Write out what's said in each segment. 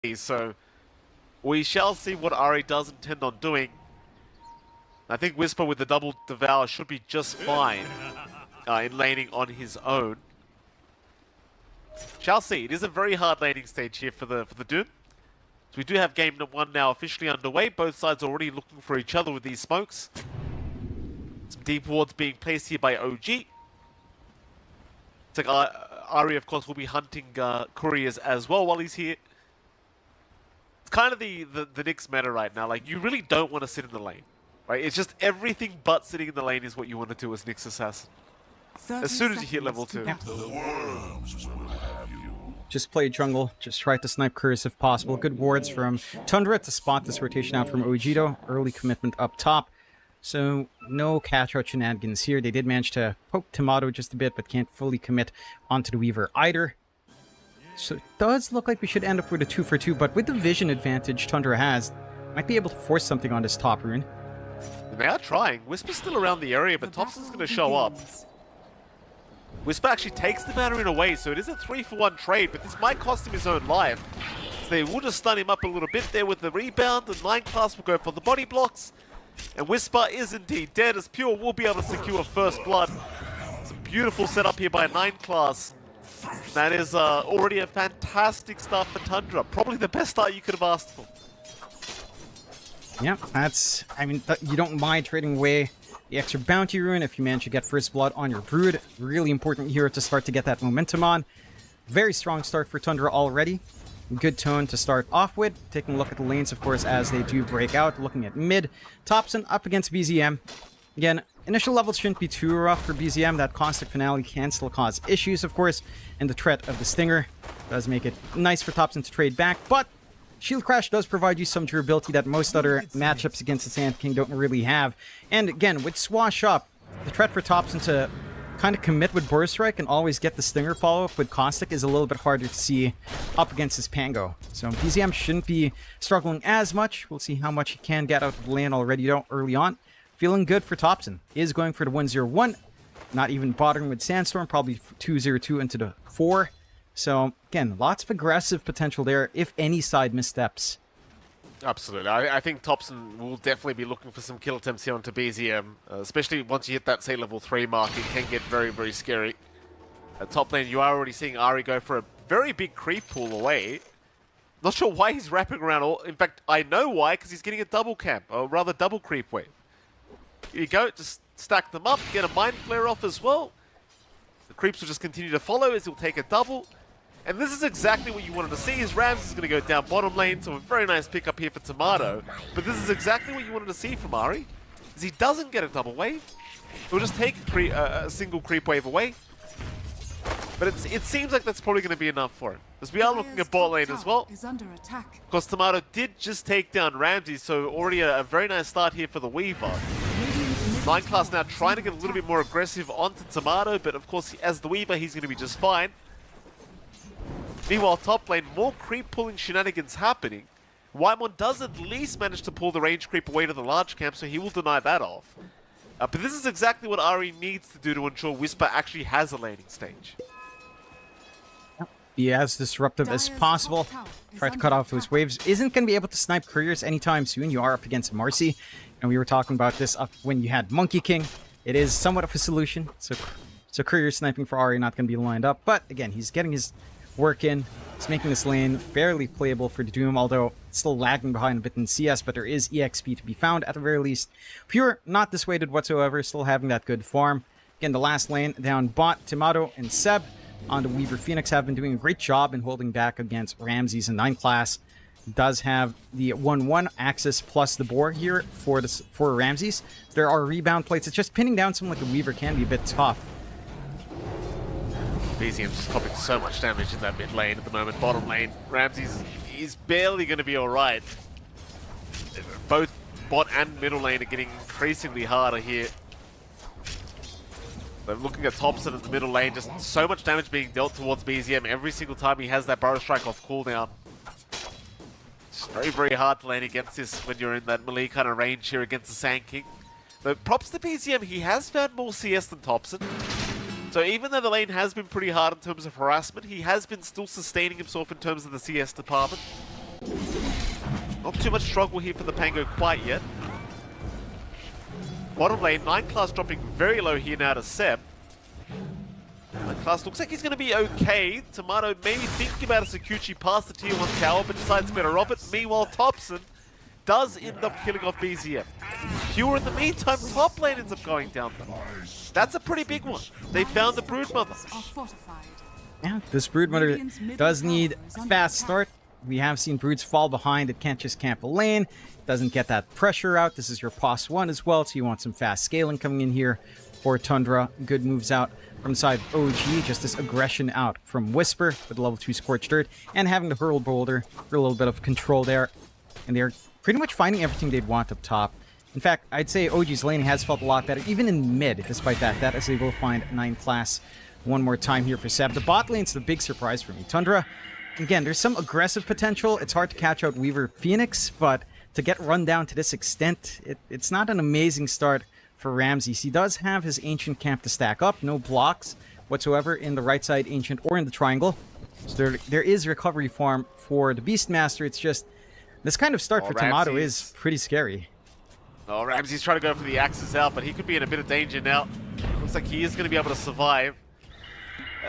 So we shall see what Ari does intend on doing. I think Whisper with the double devour should be just fine in laning on his own. Shall see. It is a very hard laning stage here for the Doom. So we do have game one now officially underway. Both sides already looking for each other with these smokes. Some deep wards being placed here by OG. It's like Ari, of course, will be hunting couriers as well while he's here. It's kind of the Nyx meta right now. Like, you really don't want to sit in the lane, right? It's just everything but sitting in the lane is what you want to do as Nyx Assassin. As soon as you hit level 2. Just play jungle, just try to snipe couriers if possible. Good wards from Tundra to spot this rotation out from Ojito. Early commitment up top. So no catch-out shenanigans here. They did manage to poke Tomato just a bit, but can't fully commit onto the Weaver either. So it does look like we should end up with a 2-for-2, but with the vision advantage Tundra has, might be able to force something on this top rune. They are trying. Whisper's still around the area, but Thompson's going to show up. Whisper actually takes the Mandarin away, so it is a 3-for-1 trade, but this might cost him his own life. So they will just stun him up a little bit there with the rebound, and 9 class will go for the body blocks. And Whisper is indeed dead, as Pure will be able to secure first blood. It's a beautiful setup here by 9 class. That is already a fantastic start for Tundra. Probably the best start you could have asked for. Yeah, that's... I mean, you don't mind trading away the extra bounty rune if you manage to get first blood on your brood. Really important here to start to get that momentum on. Very strong start for Tundra already. Good tone to start off with. Taking a look at the lanes, of course, as they do break out. Looking at mid. Thompson up against BZM. Again, initial levels shouldn't be too rough for BZM. That caustic finale can still cause issues, of course. And the threat of the Stinger does make it nice for Thompson to trade back. But Shield Crash does provide you some durability that most other matchups against the Sand King don't really have. And again, with Swash up, the threat for Thompson to kind of commit with Burst Strike and always get the Stinger follow-up with Caustic is a little bit harder to see up against his Pango. So BZM shouldn't be struggling as much. We'll see how much he can get out of the lane already early on. Feeling good for Thompson. Is going for the 1-0-1. Not even bothering with Sandstorm. Probably 2-0-2 into the 4. So, again, lots of aggressive potential there if any side missteps. Absolutely. I think Thompson will definitely be looking for some kill attempts here onto BZM. Especially once you hit that, say, level 3 mark, it can get very, very scary. At top lane, you are already seeing Ari go for a very big creep pull away. Not sure why he's wrapping around all... In fact, I know why, because he's getting a double camp, or rather double creep wave. Here you go, just stack them up, get a Mind Flare off as well. The creeps will just continue to follow as he'll take a double. And this is exactly what you wanted to see, is Rams is going to go down bottom lane, so a very nice pickup here for Tomato. But this is exactly what you wanted to see from Ari, is he doesn't get a double wave. He'll just take a single creep wave away. But it seems like that's probably going to be enough for him. As we are looking at bot lane as well. Of course, Tomato did just take down Ramsey, so already a very nice start here for the Weaver. 9 class now trying to get a little bit more aggressive onto Tomato, but of course, as the Weaver, he's going to be just fine. Meanwhile, top lane, more creep pulling shenanigans happening. Whitemon does at least manage to pull the range creep away to the large camp, so he will deny that off. But this is exactly what Ari needs to do to ensure Whisper actually has a laning stage. Be as disruptive as possible. Try to cut off those waves. Isn't going to be able to snipe couriers anytime soon. You are up against Marcy. And we were talking about this up when you had Monkey King. It is somewhat of a solution. So courier sniping for Ari not going to be lined up. But again, he's getting his work in. He's making this lane fairly playable for the Doom, although still lagging behind a bit in CS, but there is EXP to be found at the very least. Pure, not dissuaded whatsoever, still having that good farm. Again, the last lane down bot, Tomato and Seb on the Weaver Phoenix have been doing a great job in holding back against Ramses in 9 class. Does have the 1-1 axis plus the boar here for Ramses. There are rebound plates. It's just pinning down someone like a Weaver can be a bit tough. BZM's just popping so much damage in that mid lane at the moment. Bottom lane, Ramsey's is barely going to be alright. Both bot and middle lane are getting increasingly harder here. But looking at Thompson in the middle lane, just so much damage being dealt towards BZM every single time he has that Burrow Strike off cooldown. It's very, very hard to lane against this when you're in that melee kind of range here against the Sand King. But props to BZM, he has found more CS than Thompson. So even though the lane has been pretty hard in terms of harassment, he has been still sustaining himself in terms of the CS department. Not too much struggle here for the Pango quite yet. Bottom lane, 9 class dropping very low here now to Seb. 9 class looks like he's going to be okay. Tomato maybe thinking about a Sakuchi past the tier 1 tower, but decides better off it. Meanwhile, Thompson does end up killing off BZM. Pure in the meantime, top lane ends up going down though. That's a pretty big one. They found the Broodmother. Yeah, this Broodmother does need a fast start. We have seen Broods fall behind. It can't just camp a lane. Doesn't get that pressure out. This is your POS 1 as well, so you want some fast scaling coming in here for Tundra. Good moves out from the side of OG. Just this aggression out from Whisper with level 2 Scorched Earth and having the Hurl Boulder for a little bit of control there. And they're pretty much finding everything they'd want up top. In fact, I'd say OG's laning has felt a lot better, even in mid, despite that is able to find 9 class one more time here for Seb. The bot lane's the big surprise for me. Tundra, again, there's some aggressive potential. It's hard to catch out Weaver Phoenix, but to get run down to this extent, it's not an amazing start for Ramses. He does have his Ancient camp to stack up. No blocks whatsoever in the right side Ancient or in the triangle. So there is recovery farm for the Beastmaster. It's just this kind of start for Tomato is pretty scary. Oh, Ramsey's trying to go for the axes out, but he could be in a bit of danger now. Looks like he is going to be able to survive.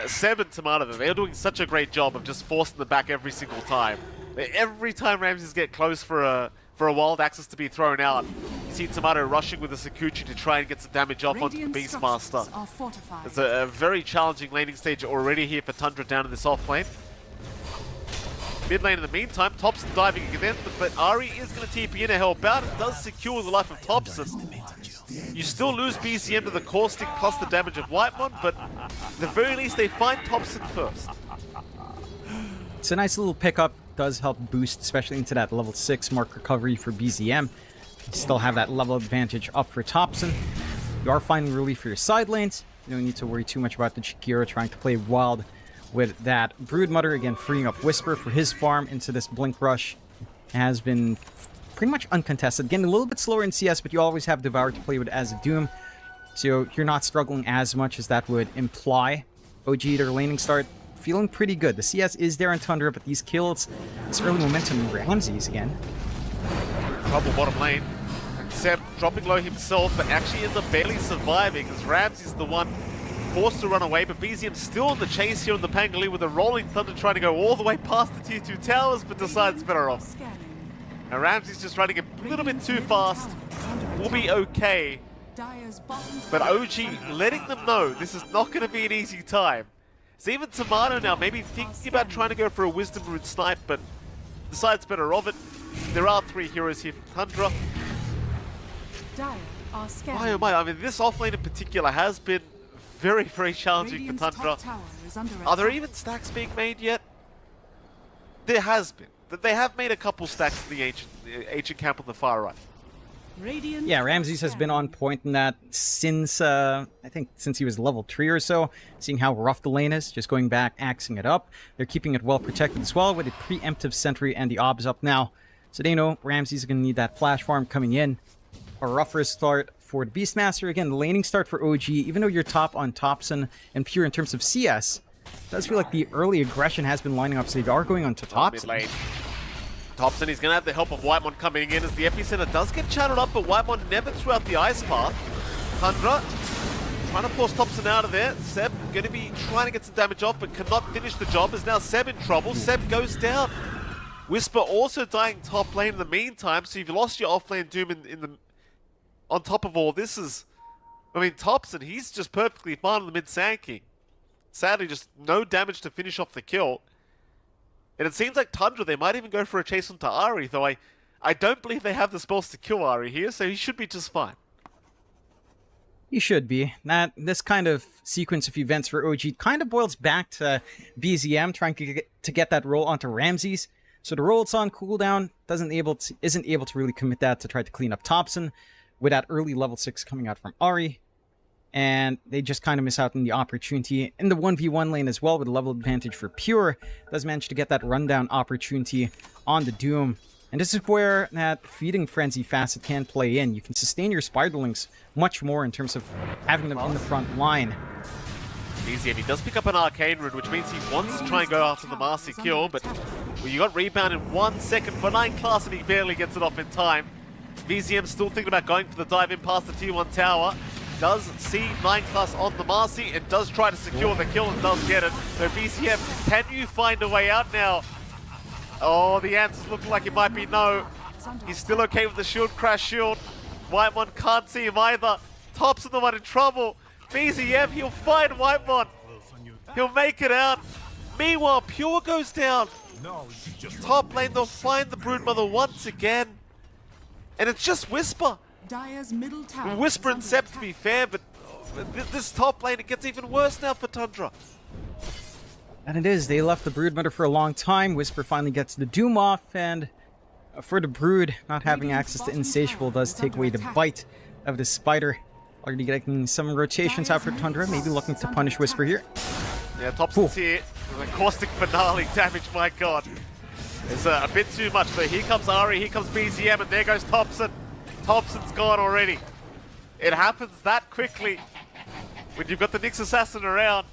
Seb and Tomato, they're doing such a great job of just forcing them back every single time. Every time Ramses get close for a wild axis to be thrown out, you see Tomato rushing with a Sakuchi to try and get some damage off onto the Beastmaster. It's a very challenging laning stage already here for Tundra down in this off lane. Mid lane in the meantime, Thompson diving again, but Ari is going to TP in to help out. It does secure the life of Thompson. You still lose BCM to the Caustic plus the damage of Whitemon, but at the very least they find Thompson first. It's a nice little pickup. Does help boost, especially into that level 6 mark recovery for BZM. You still have that level advantage up for Thompson. You are finding relief for your side lanes. You don't need to worry too much about the Chikira trying to play wild with that Broodmother. Again, freeing up Whisper for his farm into this Blink Rush has been pretty much uncontested. Again, a little bit slower in CS, but you always have Devour to play with as a Doom. So you're not struggling as much as that would imply. OG, their laning start, feeling pretty good. The CS is there on Tundra, but these kills, this early momentum, Ramses again. Trouble bottom lane. Seb dropping low himself, but actually ends up barely surviving as Ramses is the one forced to run away, but BZM still on the chase here on the Pangali with a Rolling Thunder trying to go all the way past the tier 2 towers, but decides better off. And Ramses just running a little bit too fast. Will be okay. But OG letting them know this is not going to be an easy time. So even Tomato now maybe thinking about trying to go for a Wisdom Root snipe, but decides better of it. There are 3 heroes here from Tundra. Oh my, I mean this offlane in particular has been very, very challenging for Tundra. Are there even stacks being made yet? There has been. They have made a couple stacks in the ancient camp on the far right. Yeah, Ramses has been on point in that since, I think since he was level 3 or so, seeing how rough the lane is, just going back, axing it up. They're keeping it well protected as well with a preemptive sentry and the obs up now. So they know Ramses is going to need that flash farm coming in. A rougher start for the Beastmaster. Again, the laning start for OG, even though you're top on Thompson and Pure in terms of CS, it does feel like the early aggression has been lining up, so they are going on to Thompson. Mid lane. Thompson, he's going to have the help of Whitemon coming in as the epicenter does get channeled up, but Whitemon never threw out the ice path. Tundra trying to force Thompson out of there. Seb going to be trying to get some damage off, but cannot finish the job. Is now Seb in trouble. Seb goes down. Whisper also dying top lane in the meantime, so you've lost your offlane Doom in the... On top of all this is... I mean, Thompson, he's just perfectly fine on the mid-Sand King. Sadly, just no damage to finish off the kill. And it seems like Tundra, they might even go for a chase onto Ari, though I don't believe they have the spells to kill Ari here, so he should be just fine. He should be. This kind of sequence of events for OG kind of boils back to BZM trying to get that roll onto Ramses. So the roll it's on cooldown, isn't able to really commit that to try to clean up Thompson with that early level 6 coming out from Ari. And they just kind of miss out on the opportunity in the 1v1 lane as well with a level advantage for Pure. Does manage to get that rundown opportunity on the Doom. And this is where that Feeding Frenzy facet can play in. You can sustain your Spiderlings much more in terms of having them in the front line. Easy, and he does pick up an Arcane Rune, which means he wants to try and go after the Master kill, but Well, you got rebound in 1 second for 9 class and he barely gets it off in time. VZM still thinking about going for the dive in past the T1 tower. Does see 9 class on the Marcy and does try to secure the kill and does get it. So VZM, can you find a way out now? Oh, the answer's looking like it might be no. He's still okay with the shield crash shield. Whitemon can't see him either. Topson the one in trouble. VZM, he'll find Whitemon. He'll make it out. Meanwhile, Pure goes down. Top lane, they'll find the Broodmother once again. And it's just Whisper. Whisper and Sep to be fair, but this top lane, it gets even worse now for Tundra. And it is. They left the Broodmother for a long time. Whisper finally gets the Doom off, and for the Brood, not having access to Insatiable does take away the bite of the Spider. Already getting some rotations out for Tundra, maybe looking to punish Whisper here. Yeah, Topson's here. The caustic finale damage, my god. It's a bit too much. So here comes Ari, here comes BZM, and there goes Topson. Topson's gone already. It happens that quickly when you've got the Nyx Assassin around.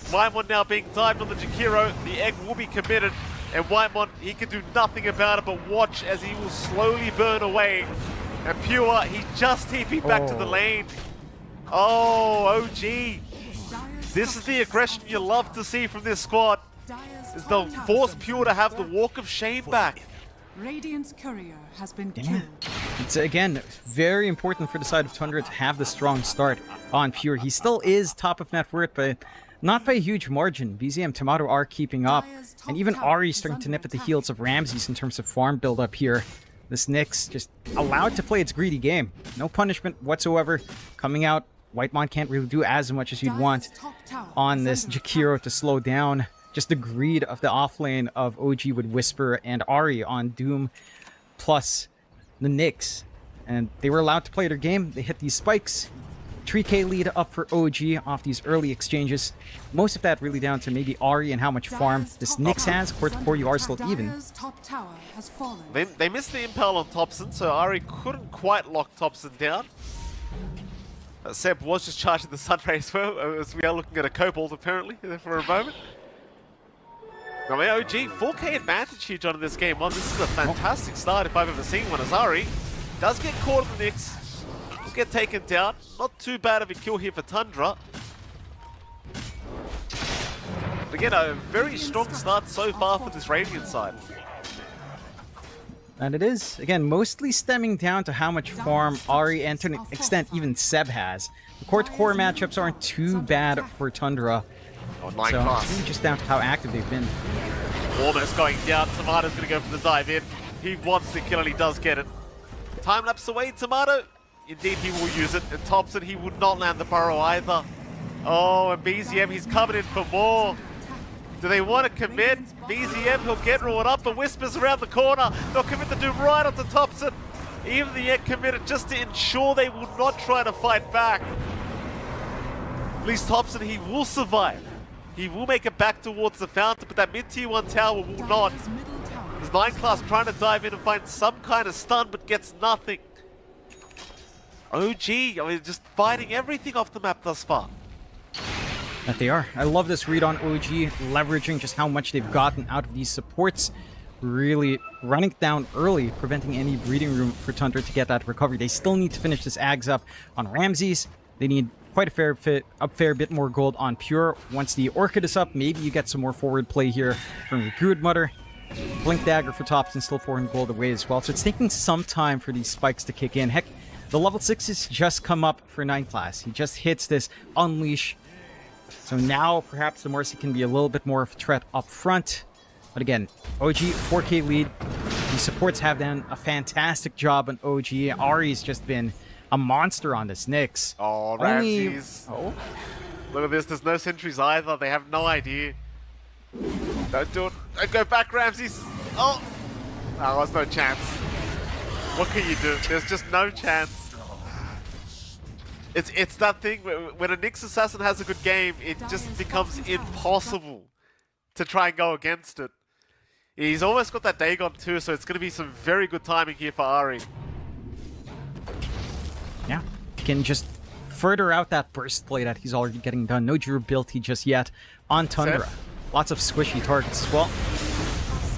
Whitemon now being dived on the Jakiro. The egg will be committed. And Whitemon, he can do nothing about it but watch as he will slowly burn away. And Pure, he just TP'd back to the lane. Oh, OG. This is the aggression you love to see from this squad. Is they'll force Pure to have the walk of shame back. Radiant's courier has been killed. It's again very important for the side of Tundra to have the strong start on Pure. He still is top of net worth, but not by a huge margin. BZM, Tomato are keeping up, and even Ari starting to nip at the heels of Ramses in terms of farm build up here. This Nyx just allowed to play its greedy game. No punishment whatsoever coming out. Whitemon can't really do as much as you'd want on this Jakiro to slow down just the greed of the offlane of OG with Whisper and Ari on Doom, plus the Nyx. And they were allowed to play their game. They hit these spikes. 3k lead up for OG off these early exchanges. Most of that really down to maybe Ari and how much farm this Nyx has. Core you are still even. They missed the impel on Topson, so Ari couldn't quite lock Topson down. Seb was just charging the Sunray as well, as we are looking at a Cobalt apparently for a moment. Now, OG, 4k advantage here, John, in this game one. This is a fantastic start if I've ever seen one. As Ari does get caught in the Nyx, will get taken down. Not too bad of a kill here for Tundra. But again, a very strong start so far for this Radiant side. And it is, again, mostly stemming down to how much farm Ari and to an extent even Seb has. The core-to-core matchups aren't too bad for Tundra. Oh, so it's really just down to how active they've been. Almost going down. Tomato's going to go for the dive in. He wants the kill and he does get it. Time lapse away, Tomato. Indeed, he will use it. And Topson, he would not land the burrow either. Oh, and BZM, he's coming in for more. Do they want to commit? BZM, he'll get rolled up, but Whispers around the corner. They'll commit the Doom right onto Topson. Even the egg committed just to ensure they will not try to fight back. At least Topson, he will survive. He will make it back towards the fountain, but that mid-tier 1 tower will not. There's 9 class trying to dive in and find some kind of stun, but gets nothing. OG, I mean, just fighting everything off the map thus far. That they are. I love this read on OG, leveraging just how much they've gotten out of these supports. Really running down early, preventing any breathing room for Tundra to get that recovery. They still need to finish this Ags up on Ramses. They need quite a fair bit more gold on Pure. Once the Orchid is up, maybe you get some more forward play here from your Broodmother. Blink Dagger for Topson, still 400 gold away as well. So it's taking some time for these spikes to kick in. Heck, the level 6s just come up for 9 class. He just hits this Unleash. So now perhaps the Mercy can be a little bit more of a threat up front. But again, OG 4k lead. The supports have done a fantastic job on OG. Ari's just been a monster on this Nyx. Oh, Ramses. Look at this. There's no sentries either. They have no idea. Don't do it. Don't go back, Ramses. Oh, there's no chance. What can you do? There's just no chance. It's that thing when a Nyx Assassin has a good game, it just becomes impossible to try and go against it. He's almost got that Dagon too, so it's going to be some very good timing here for Ari. Yeah, can just further out that burst play that he's already getting done. No durability just yet on Tundra. Lots of squishy targets as well.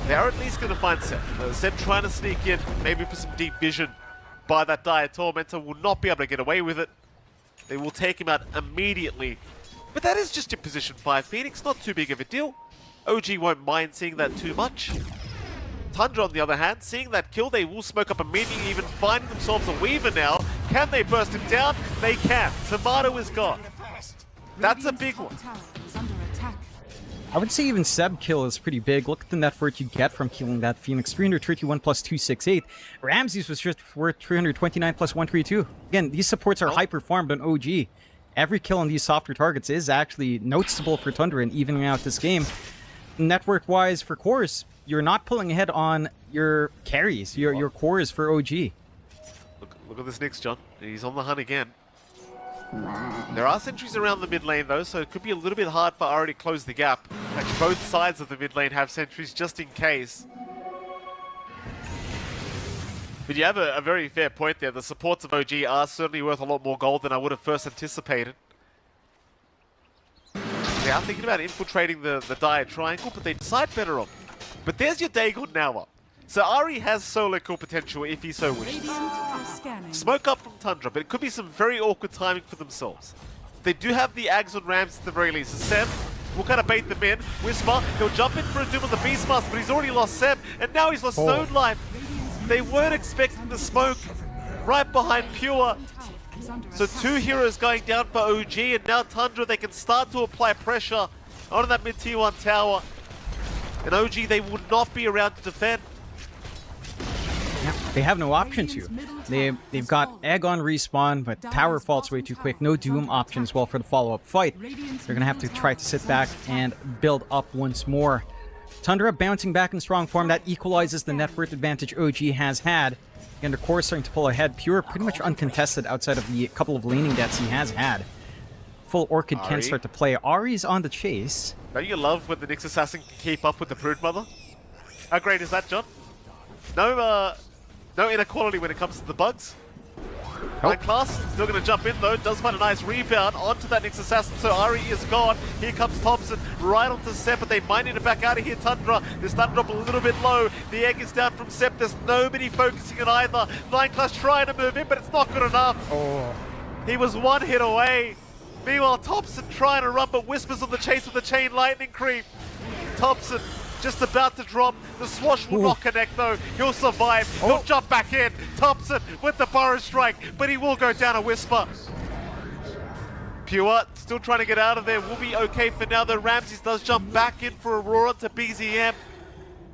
They are at least going to find Seb. Seb trying to sneak in, maybe for some deep vision by that Dire Tormentor, will not be able to get away with it. They will take him out immediately. But that is just your position 5 Phoenix, not too big of a deal. OG won't mind seeing that too much. Tundra, on the other hand, seeing that kill, they will smoke up immediately, even finding themselves a Weaver now. Can they burst him down? They can. Tomato is gone. That's a big one. I would say even Seb kill is pretty big. Look at the net worth you get from killing that Phoenix. 331 plus 268. Ramses was just worth 329 plus 132. Again, these supports are hyper-farmed on OG. Every kill on these softer targets is actually noticeable for Tundra and evening out this game. Network-wise, for cores, you're not pulling ahead on your carries, your cores for OG. Look at this Nyx, John. He's on the hunt again. There are sentries around the mid lane though, so it could be a little bit hard for Ari to close the gap. Like both sides of the mid lane have sentries just in case. But you have a very fair point there. The supports of OG are certainly worth a lot more gold than I would have first anticipated. They are thinking about infiltrating the Dire Triangle, but they decide better on. But there's your Dagon now up. So Ari has solo kill potential if he so wishes. Smoke up from Tundra, but it could be some very awkward timing for themselves. They do have the Ags on Rams at the very least. So Seb will kind of bait them in. Whisper, he'll jump in for a Doom on the Beastmaster, but he's already lost Seb, and now he's lost his own life. They weren't expecting the smoke right behind Pure. So 2 heroes going down for OG, and now Tundra, they can start to apply pressure onto that mid tier 1 tower. And OG, they will not be around to defend. Yeah, they have no option to. They've got Egg on respawn, but tower faults way too quick. No Doom option as well for the follow-up fight. They're going to have to try to sit back and build up once more. Tundra bouncing back in strong form. That equalizes the net worth advantage OG has had. And the core starting to pull ahead. Pure pretty much uncontested outside of the couple of laning deaths he has had. Full Orchid can start to play. Ari's on the chase. Don't you love when the Nyx Assassin can keep up with the Broodmother? How great is that, John? No inequality when it comes to the bugs. Right class, still going to jump in though, does find a nice rebound onto that Nyx Assassin, so Ari is gone. Here comes Thompson, right onto Sep, but they might need to back out of here, Tundra. This Tundra up a little bit low, the egg is down from Sep, there's nobody focusing on either. Nine Class trying to move in, but it's not good enough. He was 1 hit away. Meanwhile, Thompson trying to run, but Whispers on the chase with the Chain Lightning creep. Thompson just about to drop. The swash will not connect though. He'll survive. He'll jump back in. Thompson with the Burrow Strike, but he will go down a Whisper. Pure still trying to get out of there. Will be okay for now though. Ramses does jump back in for Aurora to BZM.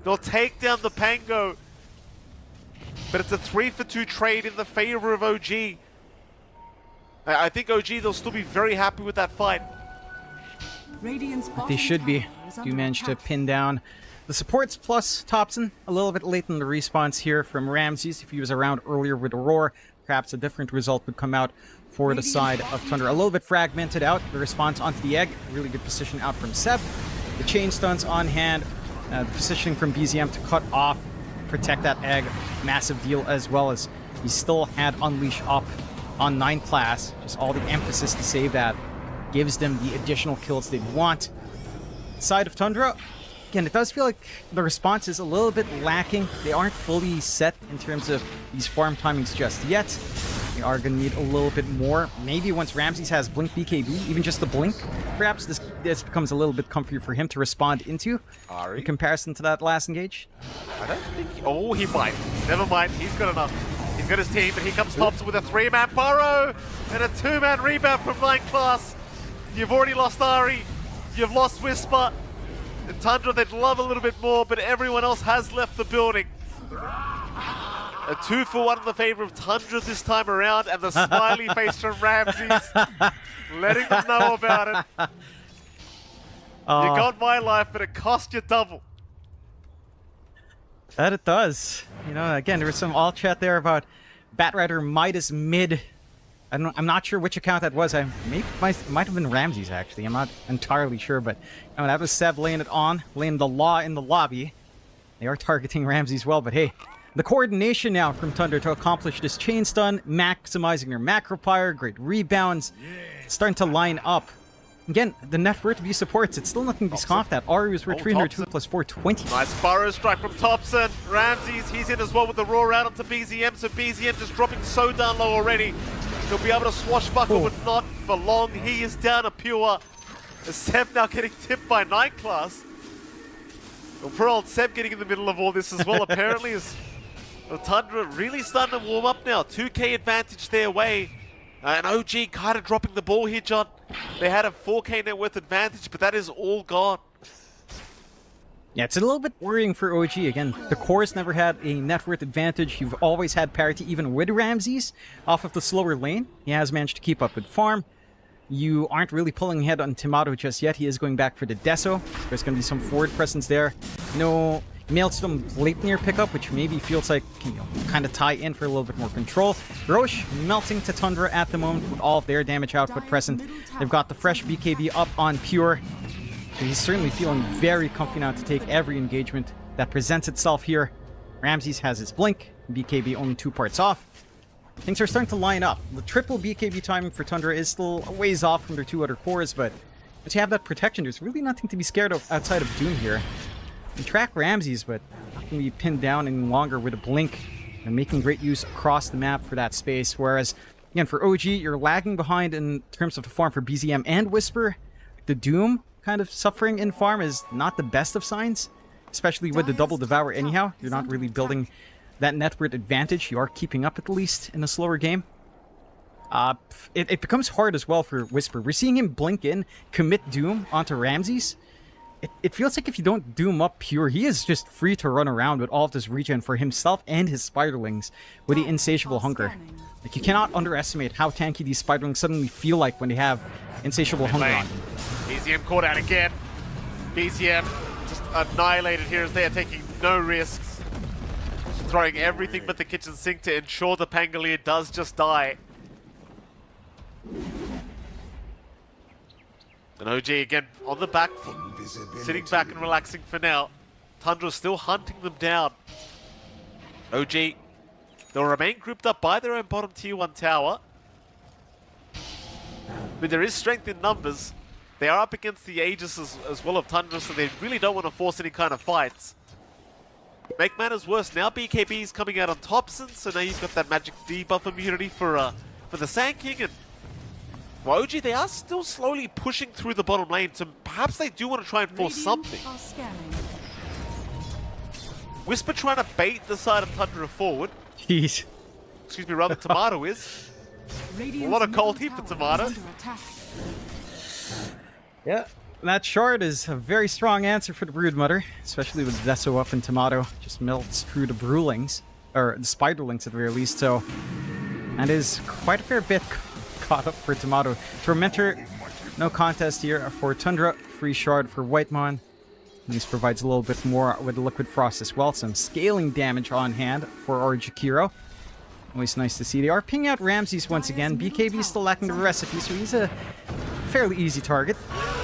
They'll take down the Pango. But it's a 3-for-2 trade in the favor of OG. I think OG, they'll still be very happy with that fight. They should be. Do manage to pin down the supports plus Thompson. A little bit late in the response here from Ramses. If he was around earlier with Aurora, perhaps a different result would come out for the side of Tundra. A little bit fragmented out. The response onto the egg. Really good position out from Seb. The chain stuns on hand. The positioning from BZM to cut off, protect that egg. Massive deal as well as he still had Unleash up on 9 class. Just all the emphasis to save that. Gives them the additional kills they want. Side of Tundra, again, it does feel like the response is a little bit lacking. They aren't fully set in terms of these farm timings just yet. They are going to need a little bit more. Maybe once Ramses has Blink BKB, even just the Blink, perhaps this becomes a little bit comfier for him to respond into. Ari? In comparison to that last engage. I don't think... Oh, he might. Never mind. He's got enough. He's got his team, but here comes Thompson with a 3-man burrow and a 2-man rebound from 9 class. You've already lost Ari. You've lost Whisper. And Tundra, they'd love a little bit more, but everyone else has left the building. A 2-for-1 in the favor of Tundra this time around, and the smiley face from Ramses, letting them know about it. You got my life, but it cost you double. That it does. You know, again, there was some all chat there about Batrider Midas mid. I'm not sure which account that was. Might have been Ramses, actually. I'm not entirely sure, but that was Seb laying the law in the lobby. They are targeting Ramses well, but hey, the coordination now from Tundra to accomplish this chain stun, maximizing their macro fire, great rebounds, starting to line up Again, the net worth view supports. It's still nothing to be scoffed at. Ari is worth 302 Thompson. plus 420. Nice burrow strike from Thompson. Ramses, he's in as well with the roar out onto BZM, so BZM just dropping so down low already. He'll be able to swashbuckle, but not for long. He is down a pure. Seb now getting tipped by 9 class. Well, poor old Seb getting in the middle of all this as well, apparently, is Tundra really starting to warm up now. 2k advantage their way. And OG kind of dropping the ball here, John. They had a 4k net worth advantage, but that is all gone. Yeah, it's a little bit worrying for OG. Again, the core's never had a net worth advantage. You've always had parity even with Ramses off of the slower lane. He has managed to keep up with farm. You aren't really pulling ahead on Tomato just yet. He is going back for the Deso. There's going to be some forward presence there. No Maelstrom late near pickup, which maybe feels like can, kind of tie in for a little bit more control. Roche melting to Tundra at the moment with all of their damage output present. They've got the fresh BKB up on Pure. So he's certainly feeling very comfy now to take every engagement that presents itself here. Ramses has his blink. BKB only 2 parts off. Things are starting to line up. The triple BKB timing for Tundra is still a ways off from their 2 other cores, but once you have that protection, there's really nothing to be scared of outside of Doom here. You track Ramses, but not going to be pinned down any longer with a blink and making great use across the map for that space. Whereas, again, for OG, you're lagging behind in terms of the farm for BZM and Whisper. The Doom kind of suffering in farm is not the best of signs, especially with the double Devour anyhow. You're not really building that net worth advantage. You are keeping up at least in a slower game. It becomes hard as well for Whisper. We're seeing him blink in, commit Doom onto Ramses. It feels like if you don't Doom up Pure, he is just free to run around with all of this regen for himself and his Spiderlings with the insatiable hunger. Like, you cannot underestimate how tanky these Spiderlings suddenly feel like when they have insatiable hunger on. BZM caught out again. BZM just annihilated here as they are taking no risks. Throwing everything but the kitchen sink to ensure the Pangolier does just die. And OG again on the back foot, sitting back and relaxing for now. Tundra's still hunting them down. OG, they'll remain grouped up by their own bottom tier 1 tower. But there is strength in numbers. They are up against the Aegis as well of Tundra, so they really don't want to force any kind of fights. Make matters worse, now BKB is coming out on Thompson, so now you've got that magic debuff immunity for the Sand King, and well, OG, they are still slowly pushing through the bottom lane, so perhaps they do want to try and force something. Whisper trying to bait the side of Tundra forward. Jeez. Excuse me, rather Tomato is. A lot of cold heat for Tomato. Yeah, that shard is a very strong answer for the Broodmother, especially with Deso up and Tomato. Just melts through the Brewlings, or the Spiderlings at the very least, so that is quite a fair bit caught up for Tomato. Tormentor, no contest here for Tundra. Free shard for Whitemon. This provides a little bit more with Liquid Frost as well. Some scaling damage on hand for our Jakiro. Always nice to see. They are pinging out Ramses once again. BKB is still lacking the recipe, so he's a fairly easy target.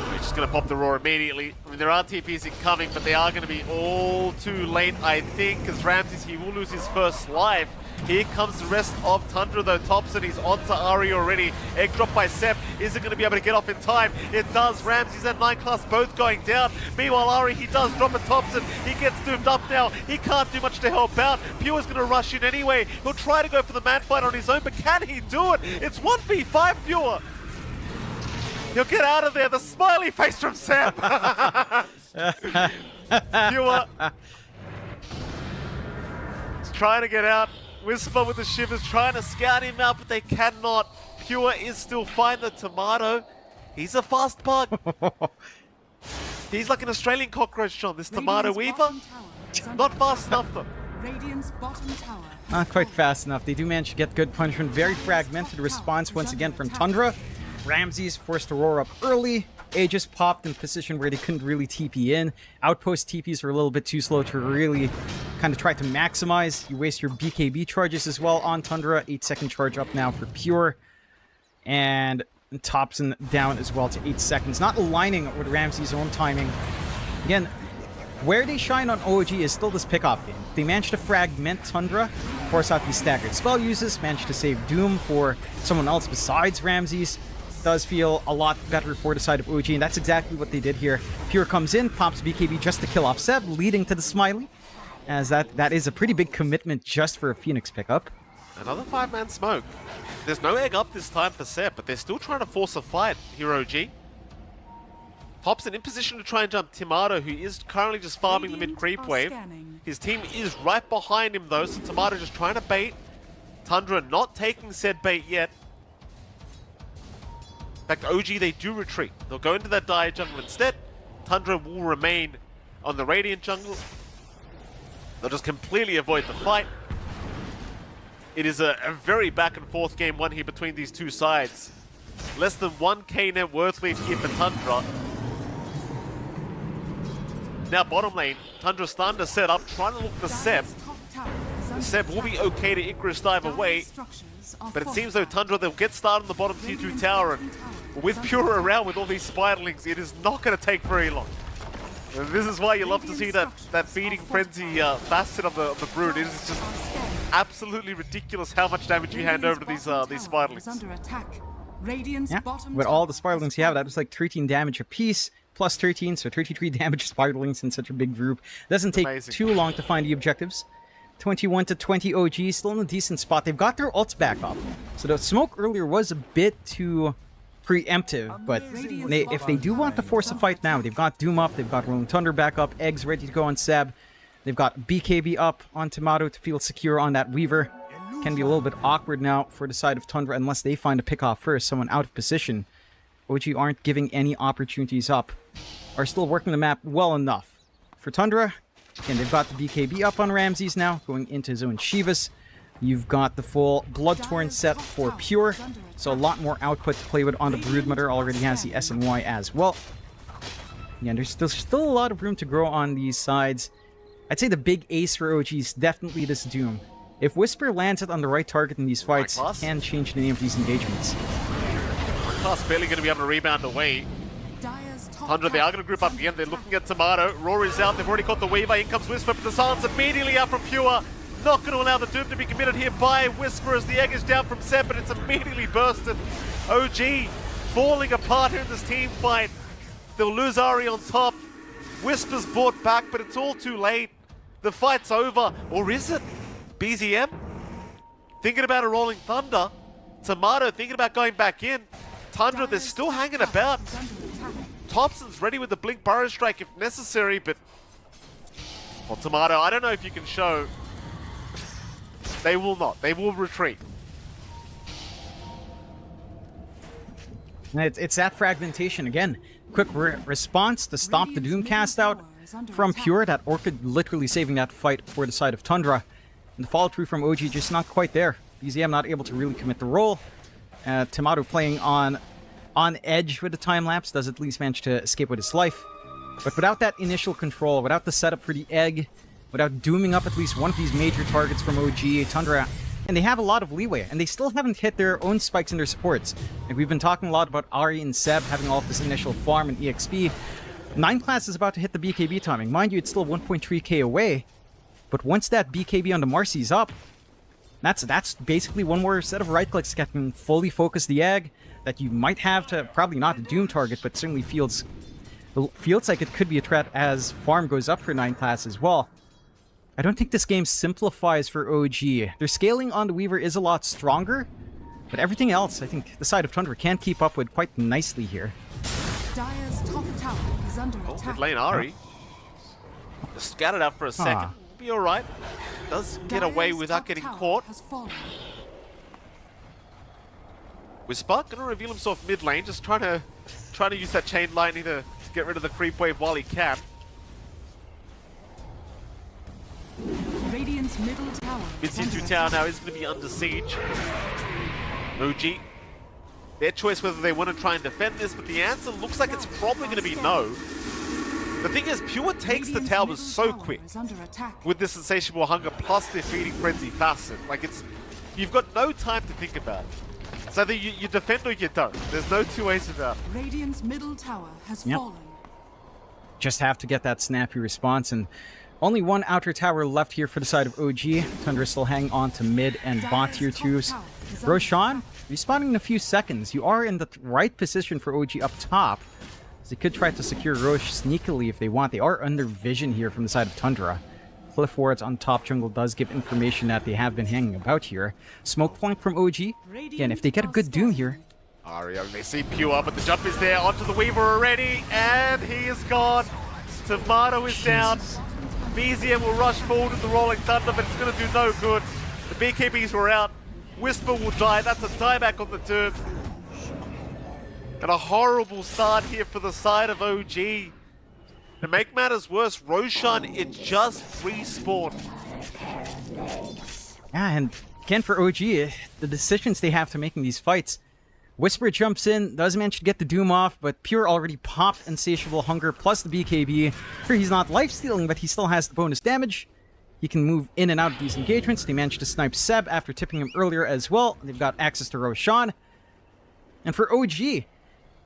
We're just going to pop the roar immediately. I mean, there are TPs incoming, but they are going to be all too late, I think, because Ramses, he will lose his first life. Here comes the rest of Tundra, though. Thompson, he's onto Ari already. Egg drop by Sep. Is it going to be able to get off in time? It does. Ramses and 9 class both going down. Meanwhile, Ari, he does drop at Thompson. He gets doomed up now. He can't do much to help out. Pure's going to rush in anyway. He'll try to go for the man fight on his own, but can he do it? It's 1v5 Pure. He'll get out of there. The smiley face from Sep. Pure. He's trying to get out. Whisper with the shivers, trying to scout him out, but they cannot. Pure is still fine. The Tomato, he's a fast bug. He's like an Australian cockroach, John, this Tomato Weaver. Not fast enough, though. Radiant's bottom tower. Not quite fast enough. They do manage to get good punishment. Very fragmented response once again from Tundra. Ramses forced to roar up early. Aegis popped in a position where they couldn't really TP in. Outpost TPs are a little bit too slow to really kind of try to maximize. You waste your BKB charges as well on Tundra. 8-second charge up now for Pure. And Thompson down as well to 8 seconds. Not aligning with Ramses' own timing. Again, where they shine on OG is still this pickoff game. They managed to fragment Tundra, force out these staggered spell uses, managed to save Doom for someone else besides Ramses. does feel a lot better for the side of OG, and that's exactly what they did here. Pure comes in, pops BKB just to kill off Seb, leading to the Smiley, as that is a pretty big commitment just for a Phoenix pickup. Another 5-man smoke. There's no egg up this time for Seb, but they're still trying to force a fight here, OG. Thompson in position to try and jump Tomato, who is currently just farming the mid creep wave. His team is right behind him though, so Tomato just trying to bait. Tundra not taking said bait yet. In fact, OG, they do retreat. They'll go into that Dire jungle instead. Tundra will remain on the Radiant jungle. They'll just completely avoid the fight. It is a very back and forth game one here between these two sides. Less than 1k net worth lead here for Tundra. Now bottom lane, Tundra's starting to set up, trying to look for Seb. Seb will be okay to Icarus dive away, but it seems though Tundra, they'll get started on the bottom tier 2 tower, and with Pure around with all these spiderlings, it is not going to take very long. And this is why you love to see that feeding frenzy facet of the brood. It is just absolutely ridiculous how much damage you hand over to these spiderlings. Yeah, with all the spiderlings you have, that was like 13 damage apiece, plus 13, so 33 damage spiderlings in such a big group. Doesn't take too long to find the objectives. 21 to 20 OG, still in a decent spot. They've got their ults back up. So the smoke earlier was a bit too preemptive, but if they do want to force a fight now, they've got Doom up, they've got Rolling Thunder back up, Eggs ready to go on Seb. They've got BKB up on Tomato to feel secure on that Weaver. Can be a little bit awkward now for the side of Tundra unless they find a pick off first, someone out of position. OG aren't giving any opportunities up. Are still working the map well enough. For Tundra, again, they've got the BKB up on Ramses now, going into his own Shivas. You've got the full Bloodtorn set for Pure, so a lot more output to play with on the Broodmother. Already has the SNY as well. Yeah, there's still a lot of room to grow on these sides. I'd say the big ace for OG is definitely this Doom. If Whisper lands it on the right target in these fights, it can change the name of these engagements. Class barely going to be able to rebound away. Tundra, they are going to group up again. They're looking at Tomato. Rory's out. They've already caught the Weaver. In comes Whisper, but the silence immediately out from Pure. Not going to allow the Doom to be committed here by Whisper as the egg is down from Seb, but it's immediately bursted. OG falling apart here in this team fight. They'll lose Ari on top. Whisper's brought back, but it's all too late. The fight's over. Or is it? BZM thinking about a Rolling Thunder. Tomato thinking about going back in. Tundra, they're still hanging about. Thompson's ready with the Blink Burrow Strike if necessary, but... Well, Tomato, I don't know if you can show... They will not. They will retreat. It's that fragmentation again. Quick response to stop the Doom cast out from Pure. That Orchid literally saving that fight for the side of Tundra. And the follow-through from OG just not quite there. BZM not able to really commit the role. Tomato playing on edge with the time-lapse, does at least manage to escape with his life. But without that initial control, without the setup for the egg, without dooming up at least one of these major targets from OG, Tundra, and they have a lot of leeway, and they still haven't hit their own spikes in their supports. Like we've been talking a lot about Ari and Seb having all of this initial farm and EXP. 9 class is about to hit the BKB timing. Mind you, it's still 1.3k away. But once that BKB on the Marcy's up, that's basically one more set of right clicks that can fully focus the egg that you might have to, probably not the Doom target, but certainly feels like it could be a threat as farm goes up for 9 class as well. I don't think this game simplifies for OG. Their scaling on the Weaver is a lot stronger, but everything else, I think the side of Tundra can keep up with quite nicely here. Dire's top tower is under attack. Mid lane Ari. Just scattered out for a second. Be alright. Does get away without getting caught. Whisper gonna reveal himself mid lane, just trying to use that chain lightning to get rid of the creep wave while he can. Radiant's middle tower. Mid tier 2 tower now is gonna be under siege. OG. Their choice whether they want to try and defend this, but the answer looks like it's probably gonna be no. The thing is, Pure takes the towers so quick with this insatiable hunger plus their feeding frenzy facet. Like you've got no time to think about it. It's either you defend or you don't. There's no two ways about it. Radiant's middle tower has fallen. Just have to get that snappy response, and only one outer tower left here for the side of OG. Tundra still hang on to mid and bot tier 2s. is under Roshan, respawning in a few seconds. You are in the right position for OG up top. So they could try to secure Roche sneakily if they want. They are under vision here from the side of Tundra. Cliff wards on top jungle does give information that they have been hanging about here. Smoke flank from OG. Again, if they get a good Doom here. Ari, they see Pure, but the jump is there onto the Weaver already, and he is gone. Tomato is down. BZM will rush forward with the Rolling Thunder, but it's going to do no good. The BKBs were out. Whisper will die. That's a dieback on the turn. And a horrible start here for the side of OG. To make matters worse, Roshan, it just respawned. Yeah, and again for OG, the decisions they have to make in these fights. Whisper jumps in, does manage to get the Doom off, but Pure already popped Insatiable Hunger plus the BKB. Sure, he's not life-stealing, but he still has the bonus damage. He can move in and out of these engagements. They managed to snipe Seb after tipping him earlier as well. They've got access to Roshan. And for OG,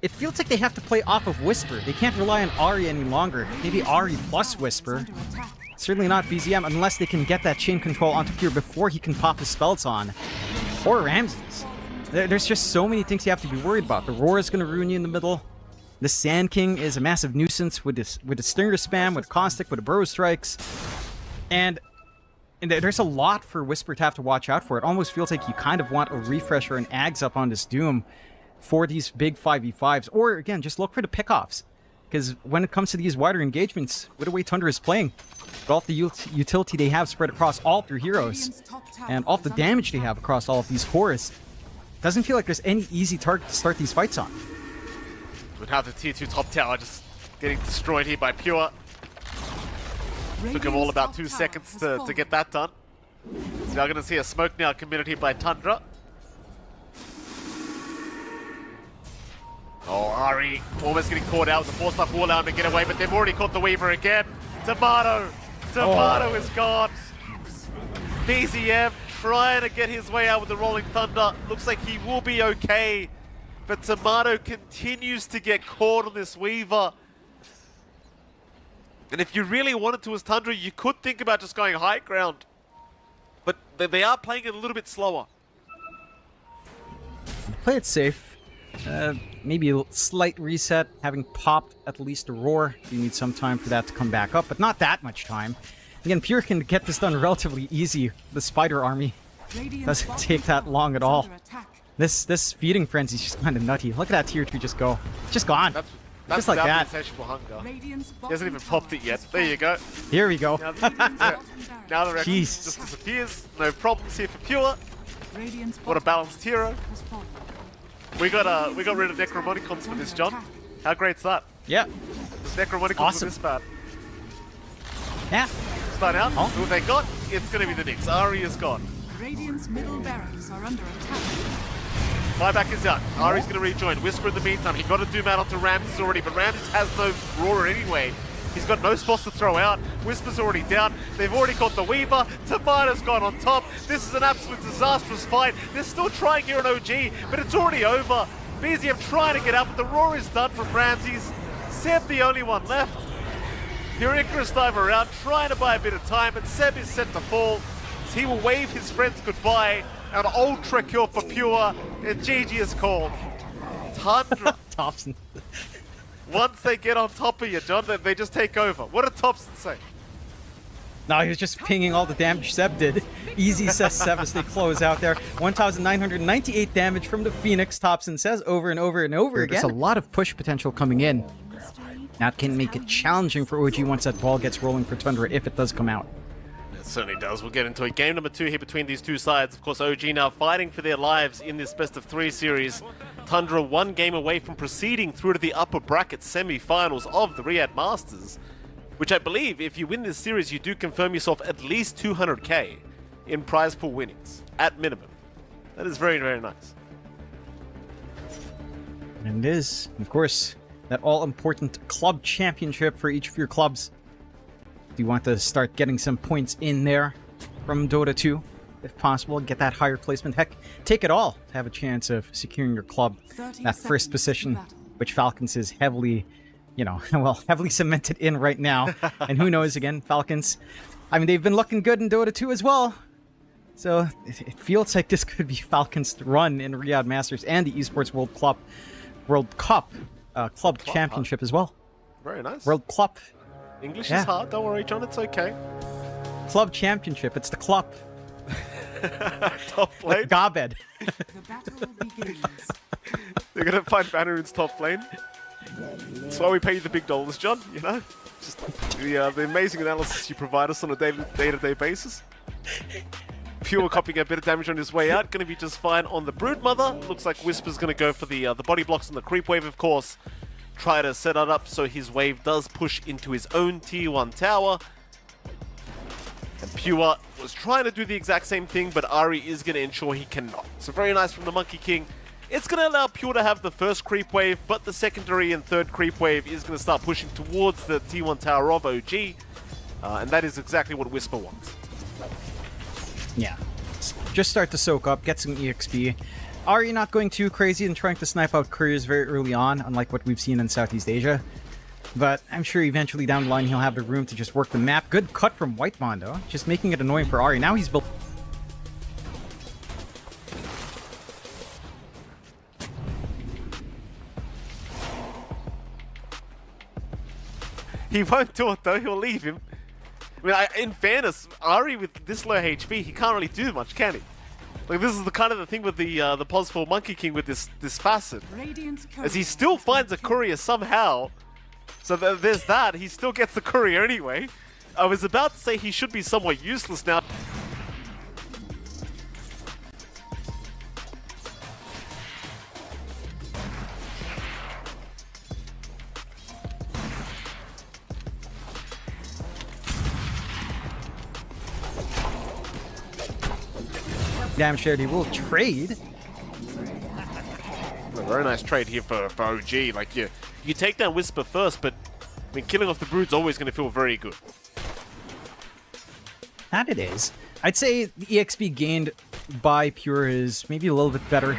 it feels like they have to play off of Whisper. They can't rely on Ahri any longer. Maybe Ahri plus Whisper. under attack. Certainly not BZM unless they can get that chain control onto Pure before he can pop his spells on. Or Ramses. There's just so many things you have to be worried about. The Roar is going to ruin you in the middle. The Sand King is a massive nuisance with a Stinger spam, with Caustic, with Burrow Strikes. And there's a lot for Whisper to have to watch out for. It almost feels like you kind of want a refresher and Ags up on this Doom for these big 5v5s. Or, again, just look for the pickoffs. Because when it comes to these wider engagements, with the way Tundra is playing, with all the utility they have spread across all their heroes, and all the damage they have across all of these cores, doesn't feel like there's any easy target to start these fights on. With how the tier 2 top tower just getting destroyed here by Pure. Took him all about 2 seconds to get that done. So we're going to see a smoke now committed here by Tundra. Oh, Ari almost getting caught out with the force buff will allow him to get away, but they've already caught the Weaver again. Tomato is gone. BZM trying to get his way out with the Rolling Thunder. Looks like he will be okay, but Tomato continues to get caught on this Weaver. And if you really wanted to as Tundra, you could think about just going high ground. But they are playing it a little bit slower. Play it safe. Maybe a slight reset, having popped at least a Roar. You need some time for that to come back up, but not that much time. Again, Pure can get this done relatively easy. The Spider Army doesn't take that long at all. This feeding frenzy is just kind of nutty. Look at that tier 2 just go. Just gone. That's just like that. Insatiable Hunger. He hasn't even popped it yet. There you go. Here we go. Now the Rex Jeez. just disappears. No problems here for Pure. What a balanced hero. We got rid of Necromonicons for this, John. How great's that? Yeah. This Necromonicons Awesome. were this bad. Yeah. Start out. Oh. Who they got? It's going to be the Knicks. Ari is gone. Radiant's middle barracks are under attack. Buyback is out. Ari's going to rejoin. Whisper in the meantime. He got a Doom out onto Ramses already, but Ramses has no Roar anyway. He's got no spots to throw out. Whisper's already down. They've already got the Weaver. Tomato's gone on top. This is an absolute disastrous fight. They're still trying here on OG, but it's already over. BZM trying to get out, but the Roar is done from Ramses. Seb the only one left. Here Icarus Diver around, trying to buy a bit of time, and Seb is set to fall. So he will wave his friends goodbye. An ultra kill for Pure, and GG is called. Tundra. Thompson. Once they get on top of you, John, they just take over. What did Thompson say? No, he was just pinging all the damage Seb did. Easy, says Seb as they close out there. 1,998 damage from the Phoenix, Thompson says over and over and over again. There's a lot of push potential coming in. That can make it challenging for OG once that ball gets rolling for Tundra, if it does come out. It certainly does. We'll get into it. Game number 2 here between these two sides. Of course, OG now fighting for their lives in this best of 3 series. Tundra 1 game away from proceeding through to the upper bracket semi-finals of the Riyadh Masters, which I believe if you win this series, you do confirm yourself at least 200k in prize pool winnings, at minimum. That is very, very nice. And it is, of course, that all-important club championship for each of your clubs. Do you want to start getting some points in there from Dota 2, if possible, get that higher placement? Heck, take it all to have a chance of securing your club that first position, which Falcons is heavily, well, heavily cemented in right now. And who knows, again, Falcons, I mean, they've been looking good in Dota 2 as well. So it feels like this could be Falcon's run in Riyadh Masters and the Esports World Cup Club Championship as well. Very nice. World Club. English Yeah. is hard. Don't worry, John. It's okay. Club Championship. It's the club. Top lane. Gabed. The battle begins. They're gonna find Banneroon's top lane. That's why we pay you the big dollars, John. You know, just the amazing analysis you provide us on a day-to-day basis. Pure copying a bit of damage on his way out. Going to be just fine on the Broodmother. Looks like Whisper's going to go for the body blocks and the creep wave, of course. Try to set it up so his wave does push into his own tier 1 tower. And Pure was trying to do the exact same thing, but Ari is going to ensure he cannot. So very nice from the Monkey King. It's going to allow Pure to have the first creep wave, but the secondary and third creep wave is going to start pushing towards the tier 1 tower of OG. And that is exactly what Whisper wants. Yeah. Just start to soak up, get some EXP. Ari not going too crazy and trying to snipe out couriers very early on, unlike what we've seen in Southeast Asia. But I'm sure eventually down the line he'll have the room to just work the map. Good cut from White Mondo, just making it annoying for Ari. Now he's built... He won't do it though, he'll leave him. I mean, in fairness, Ari with this low HP, he can't really do much, can he? Like, this is the kind of the thing with the Posful Monkey King with this facet. Radiant's As he still finds a courier somehow. So there's that, he still gets the courier anyway. I was about to say he should be somewhat useless now. Damn sure he will trade. A very nice trade here for OG. Like, you take down Whisper first, but I mean, killing off the Brood's always going to feel very good. That it is. I'd say the EXP gained by Pure is maybe a little bit better.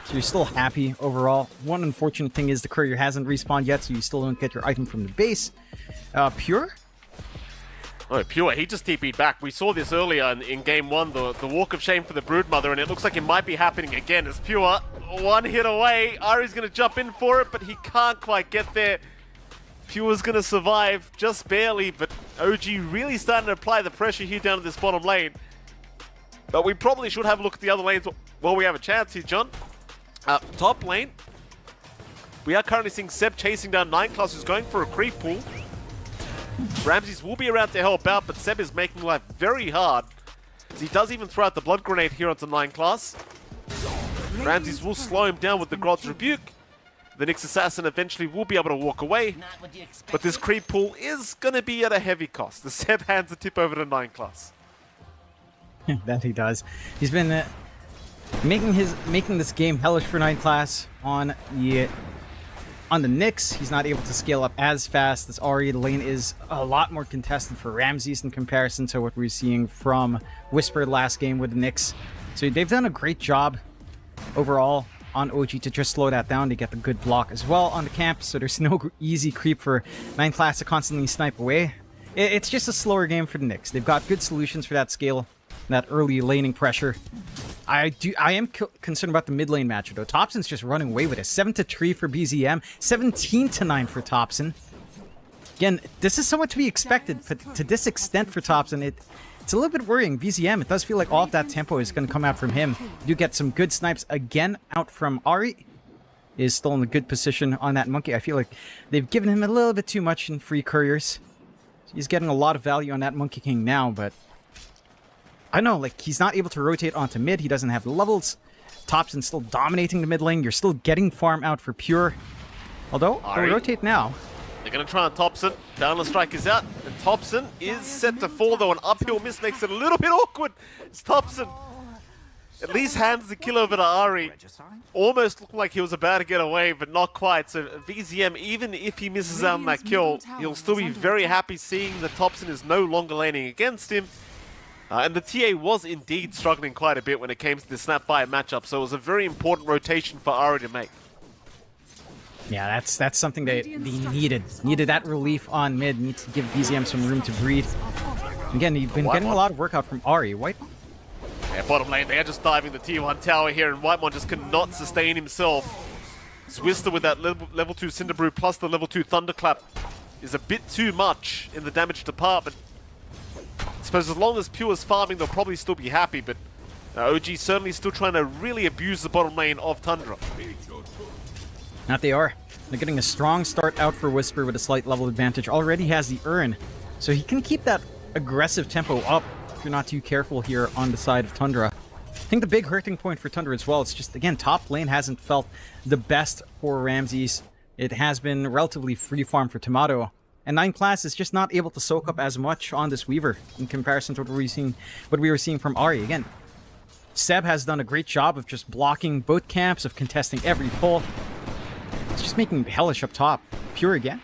So you're still happy overall. One unfortunate thing is the courier hasn't respawned yet, so you still don't get your item from the base. Pure? Oh, Pure, he just TP'd back. We saw this earlier in game 1, the walk of shame for the Broodmother, and it looks like it might be happening again as Pure, one hit away. Ari's going to jump in for it, but he can't quite get there. Pure's going to survive just barely, but OG really starting to apply the pressure here down at this bottom lane. But we probably should have a look at the other lanes while we have a chance here, John. Top lane, we are currently seeing Seb chasing down 9 class, who's going for a creep pool. Ramses will be around to help out, but Seb is making life very hard. As he does even throw out the blood grenade here onto 9 class. Ramses will slow him down with the God's Rebuke. The Nyx Assassin eventually will be able to walk away. But this creep pool is going to be at a heavy cost. The Seb hands the tip over to 9 class. That he does. He's been making this game hellish for 9 class on the Nyx. He's not able to scale up as fast as Ari. The lane is a lot more contested for Ramses in comparison to what we're seeing from Whisper last game with the Nyx. So they've done a great job overall on OG to just slow that down to get the good block as well on the camp. So there's no easy creep for 9 class to constantly snipe away. It's just a slower game for the Nyx. They've got good solutions for that scale, that early laning pressure. I am concerned about the mid lane matchup though. Thompson's just running away with it. 7-3 for BZM, 17-9 for Thompson. Again, this is somewhat to be expected, but to this extent for Thompson, it's a little bit worrying. BZM, it does feel like all of that tempo is going to come out from him. You get some good snipes again out from Ari. Is still in a good position on that monkey. I feel like they've given him a little bit too much in free couriers. He's getting a lot of value on that Monkey King now, but I don't know, like, he's not able to rotate onto mid. He doesn't have the levels. Thompson's still dominating the mid lane. You're still getting farm out for Pure. Although, they'll rotate now. They're going to try on Thompson. Downless strike is out. And Thompson is set to fall, though. An uphill miss makes it a little bit awkward. It's Thompson. At least hands the kill over to Ari. Almost looked like he was about to get away, but not quite. So VZM, even if he misses out on that kill, he'll still be very happy seeing that Thompson is no longer laning against him. And the TA was indeed struggling quite a bit when it came to the Snapfire matchup, so it was a very important rotation for Ari to make. Yeah, that's something that they needed. Needed that relief on mid. Need to give BZM some room to breathe. Again, he's been getting a lot of work out from Ari. White. Yeah, bottom lane, they are just diving the T1 tower here, and Whitemon just cannot sustain himself. Zwister with that level 2 Cinder Brew plus the level 2 Thunderclap is a bit too much in the damage department. I suppose as long as Pure's farming, they'll probably still be happy, but OG certainly still trying to really abuse the bottom lane of Tundra. That they are. They're getting a strong start out for Whisper with a slight level advantage. Already has the Urn, so he can keep that aggressive tempo up if you're not too careful here on the side of Tundra. I think the big hurting point for Tundra as well, it's just, again, top lane hasn't felt the best for Ramses. It has been relatively free farm for Tomato. And 9 class is just not able to soak up as much on this Weaver in comparison to what we were seeing from Ahri. Again, Seb has done a great job of just blocking both camps, of contesting every pull. It's just making hellish up top. Pure again.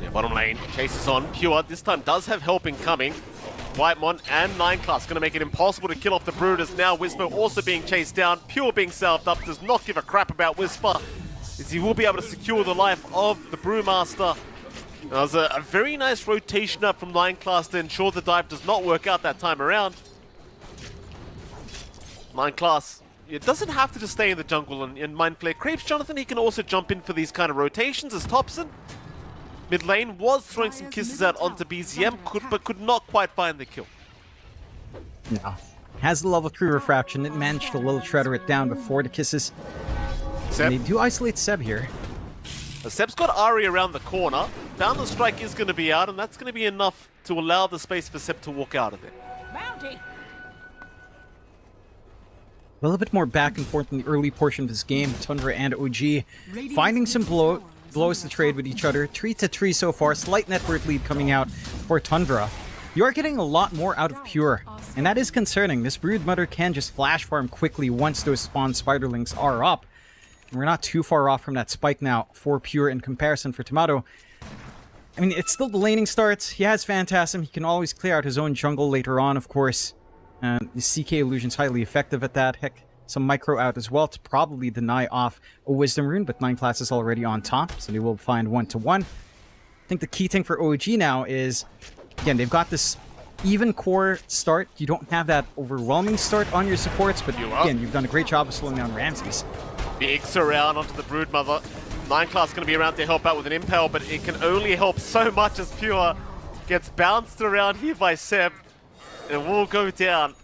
Yeah, bottom lane, chases on. Pure this time does have help incoming. Whitemon and 9 class going to make it impossible to kill off the Brood, as now Whisper also being chased down. Pure being salved up, does not give a crap about Whisper, as he will be able to secure the life of the Brewmaster. That was a very nice rotation up from 9 class to ensure the dive does not work out that time around. 9 class, it doesn't have to just stay in the jungle and Mind Flare creeps. Jonathan, he can also jump in for these kind of rotations as Thompson. Mid lane was throwing some kisses out onto BZM, but could not quite find the kill. No. Has the level 3 refraction. It managed to little shredder it down before the kisses. Seb. And they do isolate Seb here. Seb's got Ahri around the corner. Boundless Strike is going to be out, and that's going to be enough to allow the space for Seb to walk out of it. Bounty. A little bit more back and forth in the early portion of this game. Tundra and OG finding some blows to trade with each other. 3-3 so far. Slight net worth lead coming out for Tundra. You are getting a lot more out of Pure, and that is concerning. This Broodmother can just flash farm quickly once those spawn Spiderlings are up. And we're not too far off from that spike now for Pure in comparison for Tomato. I mean, it's still the laning starts. He has Phantasm. He can always clear out his own jungle later on, of course. The CK Illusion's highly effective at that. Heck, some micro out as well to probably deny off a Wisdom Rune, but 9 class is already on top, so they will find 1-1. I think the key thing for OG now is, again, they've got this even core start. You don't have that overwhelming start on your supports, but again, you've done a great job of slowing down Ramses. Big surround onto the Broodmother. 9 class going to be around to help out with an Impale, but it can only help so much as Pure gets bounced around here by Seb. And will go down.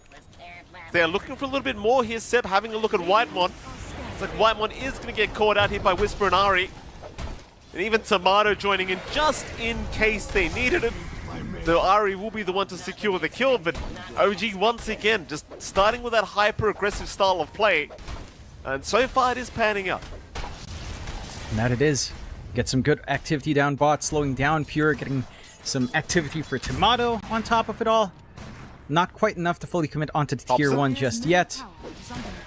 They're looking for a little bit more here. Seb having a look at Whitemon. It's like Whitemon is going to get caught out here by Whisper and Ahri. And even Tomato joining in just in case they needed it. Though Ahri will be the one to secure the kill, but OG once again just starting with that hyper-aggressive style of play. And so far it is panning out. And that it is. Get some good activity down bot, slowing down Pure, getting some activity for Tomato on top of it all. Not quite enough to fully commit onto the tier 1 just yet.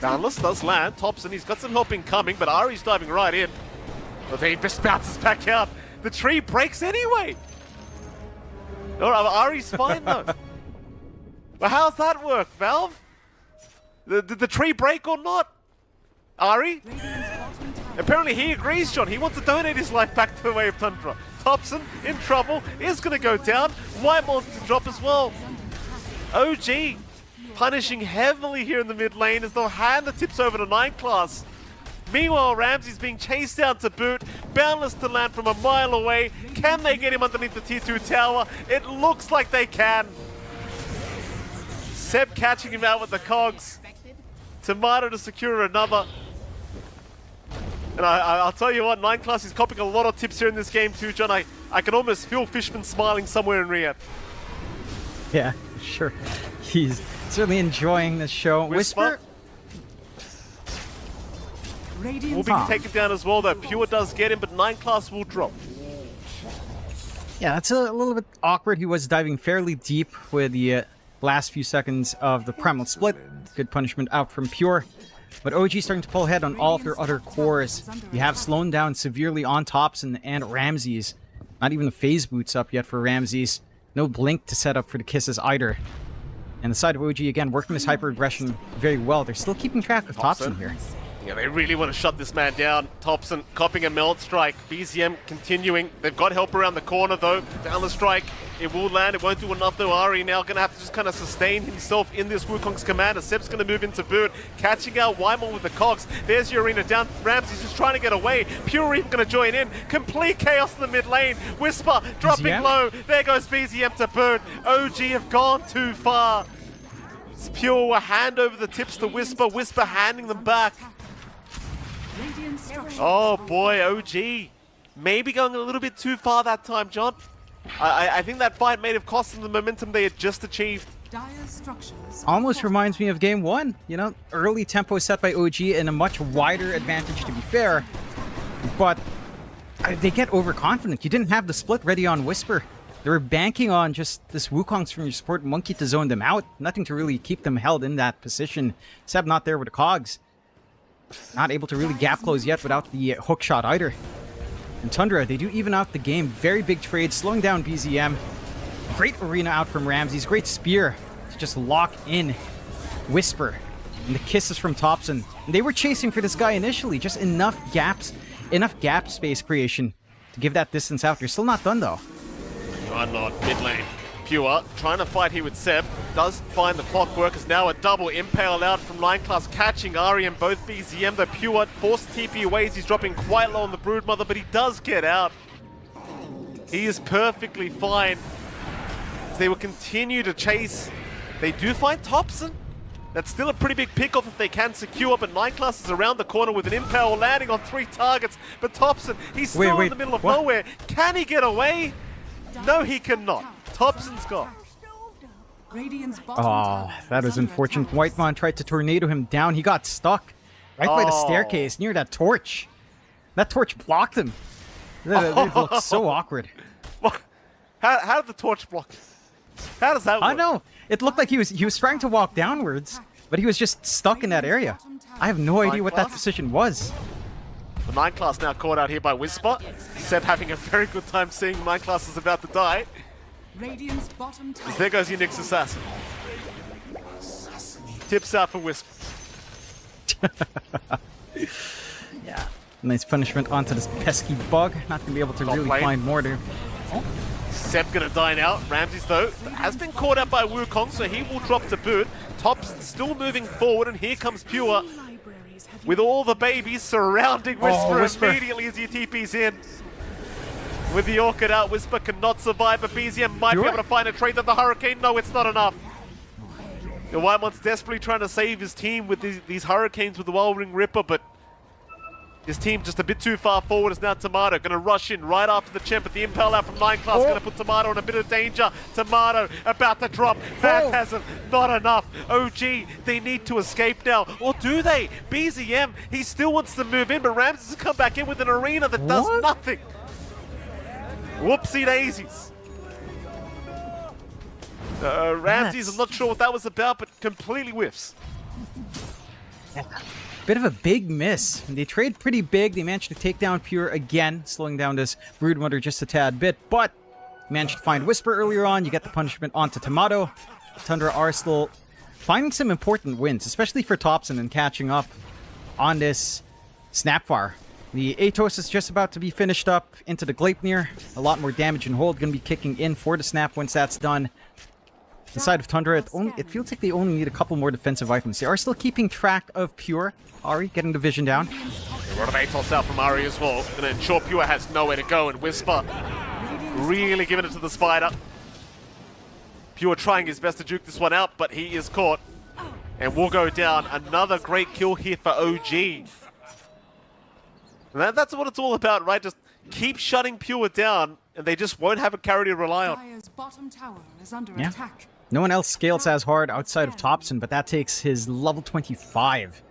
Boundless does land. Thompson, he's got some help incoming, but Ahri's diving right in. But he just bounces back out. The tree breaks anyway. Alright, Ahri's fine though. Well, how's that work, Valve? Did the tree break or not? Ahri? Apparently he agrees, John. He wants to donate his life back to the way of Tundra. Thompson, in trouble, is going to go down. Whitemon's to drop as well. OG punishing heavily here in the mid lane as they'll hand the tips over to 9 class. Meanwhile, Ramsey's being chased down to boot. Boundless to land from a mile away. Can they get him underneath the tier 2 tower? It looks like they can. Seb catching him out with the cogs. Tomato to secure another. And I'll tell you what, 9 class is copying a lot of tips here in this game too, John. I can almost feel Fishman smiling somewhere in Riyadh. Yeah, sure. He's certainly enjoying this show. Whisper will be taken down as well, though. Pure does get him, but 9 class will drop. Yeah, that's a little bit awkward. He was diving fairly deep with the last few seconds of the Primal Split. Good punishment out from Pure. But OG starting to pull ahead on all of their other cores. You have slowed down severely on Thompson and Ramses. Not even the phase boots up yet for Ramses. No blink to set up for the kisses either. And the side of OG, again, working this hyper-aggression very well. They're still keeping track of Thompson here. Yeah, they really want to shut this man down. Thompson copping a melt strike. BZM continuing. They've got help around the corner though. Down the strike. It will land. It won't do enough though. Ari now going to have to just kind of sustain himself in this Wukong's commander. Seb's going to move into boot. Catching out Wyman with the cogs. There's Urina down. Ramsey's just trying to get away. Pure Reef going to join in. Complete chaos in the mid lane. Whisper dropping BZM? low. There goes BZM to boot. OG have gone too far. It's Pure will hand over the tips to Whisper. Whisper handing them back. Radiant structures Oh boy, OG. Maybe going a little bit too far that time, John. I think that fight may have cost them the momentum they had just achieved. dire structures. Almost reminds me of game one. You know, early tempo set by OG and a much wider advantage, to be fair. But they get overconfident. You didn't have the split ready on Whisper. They were banking on just this Wukong's from your support monkey to zone them out. Nothing to really keep them held in that position. Seb not there with the cogs. Not able to really gap close yet without the hook shot either. And Tundra, they do even out the game. Very big trade, slowing down BZM. Great arena out from Ramses. Great spear to just lock in Whisper. And the kisses from Thompson. And they were chasing for this guy initially. Just enough gaps, enough gap space creation to give that distance out. You're still not done though. You are not. Mid lane. Pure trying to fight here with Seb. Does find the clockwork. Is now a double impale out from 9 class, catching Ari and both BZM. The Pure forced TP away as he's dropping quite low on the Broodmother, but he does get out. He is perfectly fine. As they will continue to chase. They do find Thompson. That's still a pretty big pickoff if they can secure, but 9 class is around the corner with an impale landing on 3 targets. But Thompson, he's still in the middle of nowhere. Can he get away? No, he cannot. Thompson's gone. Radiant's bottom Oh, tower that is was under unfortunate. attack. Whitemon tried to tornado him down. He got stuck right by the Oh. staircase near that torch. That torch blocked him. It looked so awkward. What? How did the torch block? How does that work? I know. It looked like he was trying to walk downwards, but he was just stuck in that area. I have no idea what that class? position was. The 9 class now caught out here by Whisper. Seb having a very good time seeing 9 class is about to die. Radiant's bottom tower. There goes your Nyx Assassin. Tips out for Whisper. Yeah. Nice punishment onto this pesky bug. Not gonna be able to Top really lane. find more there. Seb gonna die now. Ramses though has been caught out by Wukong, so he will drop to boot. Top's still moving forward, and here comes Pure Libraries have with all the babies surrounding Whisper, Whisper. immediately as he TP's in. With the Orchid out, Whisper cannot survive, but BZM might be Pure? able to find a trade of the Hurricane. No, it's not enough. The Wymon's desperately trying to save his team with these Hurricanes with the Wild Ring Ripper, but his team just a bit too far forward. Is now Tomato going to rush in right after the champ, but the impale out from 9 class going to put Tomato in a bit of danger. Tomato about to drop. Phantasm, not enough. OG, they need to escape now. Or do they? BZM, he still wants to move in, but Ramses has come back in with an arena that does What? nothing. Whoopsie daisies. Ramses, I'm not sure what that was about, but completely whiffs. Bit of a big miss. They trade pretty big. They managed to take down Pure again, slowing down this Broodmother just a tad bit, but managed to find Whisper earlier on. You get the punishment onto Tomato. Tundra are still finding some important wins, especially for Thompson and catching up on this Snapfire. The Atos is just about to be finished up into the Gleipnir. A lot more damage and hold going to be kicking in for the Snap once that's done. The side of Tundra, it feels like they only need a couple more defensive items. They are still keeping track of Pure. Ari getting the vision down. A lot of Atos out from Ari as well. Going to ensure Pure has nowhere to go, and Whisper really giving it to the Spider. Pure trying his best to juke this one out, but he is caught. And will go down. Another great kill here for OG. And that's what it's all about, right? Just keep shutting Pure down, and they just won't have a carry to rely on. Dire's bottom tower is under Yeah. attack. No one else scales as hard outside of Thompson, but that takes his level 25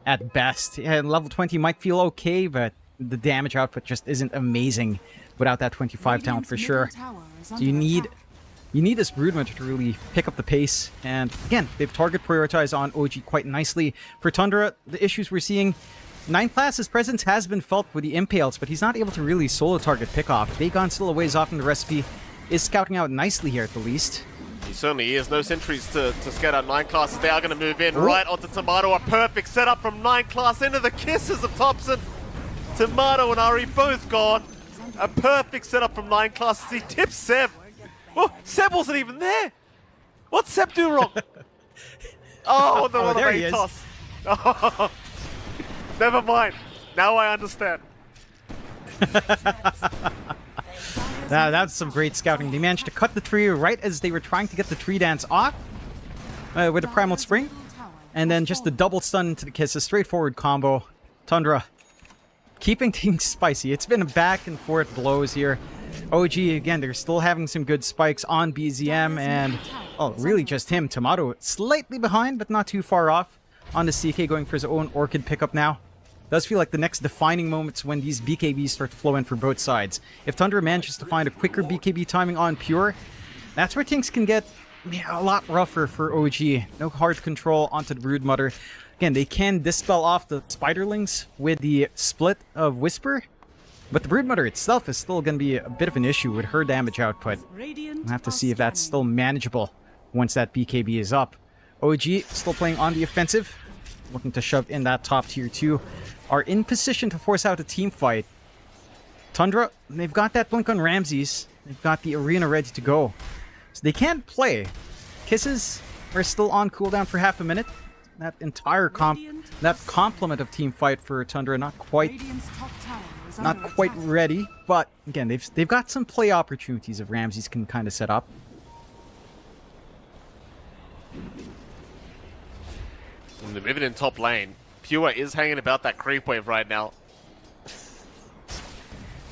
at best. Yeah, level 20 might feel okay, but the damage output just isn't amazing without that 25 talent for Radiant's sure. middle tower is So under you need attack. this Broodmother to really pick up the pace. And again, they've target prioritized on OG quite nicely. For Tundra, the issues we're seeing, 9 class's presence has been felt with the Impales, but he's not able to really solo target pickoff. Dagon still a ways off in the recipe, is scouting out nicely here at the least. He certainly is. No sentries to scout out 9 classes. They are going to move in right onto Tomato. A perfect setup from 9 class into the kisses of Thompson. Tomato and Ari both gone. A perfect setup from 9 classes. He tips Seb. Oh, Seb wasn't even there. What's Seb do wrong? Oh, the one there he of is. toss. Oh, never mind. Now I understand. That's some great scouting. They managed to cut the tree right as they were trying to get the tree dance off with a Primal Spring. And then just the double stun into the kiss. A straightforward combo. Tundra keeping things spicy. It's been a back and forth blows here. OG, again, they're still having some good spikes on BZM. And, oh, really just him. Tomato slightly behind, but not too far off on the CK, going for his own Orchid pickup now. Does feel like the next defining moments when these BKBs start to flow in for both sides. If Tundra manages to find a quicker BKB timing on Pure, that's where things can get a lot rougher for OG. No hard control onto the Brood Mother. Again, they can dispel off the Spiderlings with the split of Whisper, but the Brood Mother itself is still going to be a bit of an issue with her damage output. We'll have to see if that's still manageable once that BKB is up. OG still playing on the offensive, looking to shove in that top tier 2. Are in position to force out a team fight. Tundra, they've got that blink on Ramses. They've got the arena ready to go. So they can't play. Kisses are still on cooldown for half a minute. That entire complement of team fight for Tundra not quite ready. But again, they've got some play opportunities if Ramses can kind of set up. And they're moving in top lane. Pure is hanging about that creep wave right now.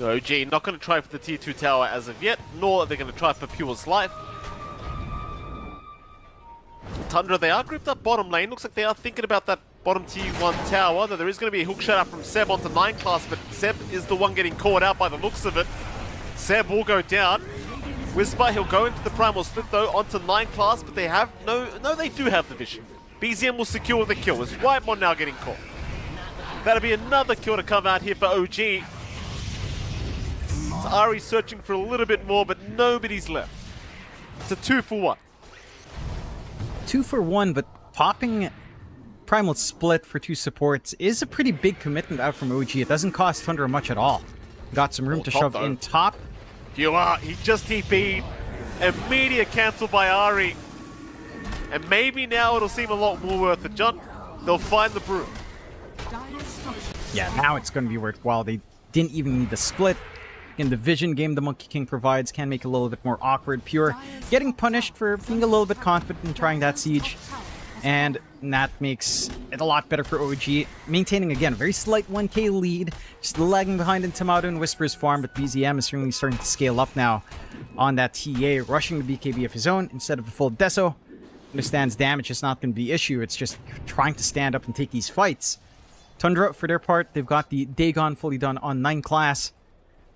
OG not going to try for the tier 2 tower as of yet, nor are they going to try for Pure's life. Tundra, they are grouped up bottom lane. Looks like they are thinking about that bottom tier 1 tower, though there is going to be a hook shot up from Seb onto 9 class, but Seb is the one getting caught out by the looks of it. Seb will go down. Whisper, he'll go into the primal split though onto 9 class, but they have no, they do have the vision. BZM will secure the kill. Is Whitemon now getting caught? That'll be another kill to come out here for OG. So Ari searching for a little bit more, but nobody's left. It's a 2 for 1. 2 for 1, but popping Primal Split for 2 supports is a pretty big commitment out from OG. It doesn't cost Tundra much at all. Got some room to shove in top. Pure, he just TP'd. Immediate cancel by Ari. And maybe now it'll seem a lot more worth it, John. They'll find the Brew. Yeah, now it's going to be worthwhile. They didn't even need the split. In the vision game the Monkey King provides can make it a little bit more awkward. Pure getting punished for being a little bit confident in trying that siege. And that makes it a lot better for OG. Maintaining, again, a very slight 1k lead. Just lagging behind in Tomato and Whisper's farm, but BZM is certainly starting to scale up now on that TA, rushing the BKB of his own instead of the full Deso. Understands damage is not going to be the issue. It's just trying to stand up and take these fights. Tundra, for their part, they've got the Dagon fully done on 9 class.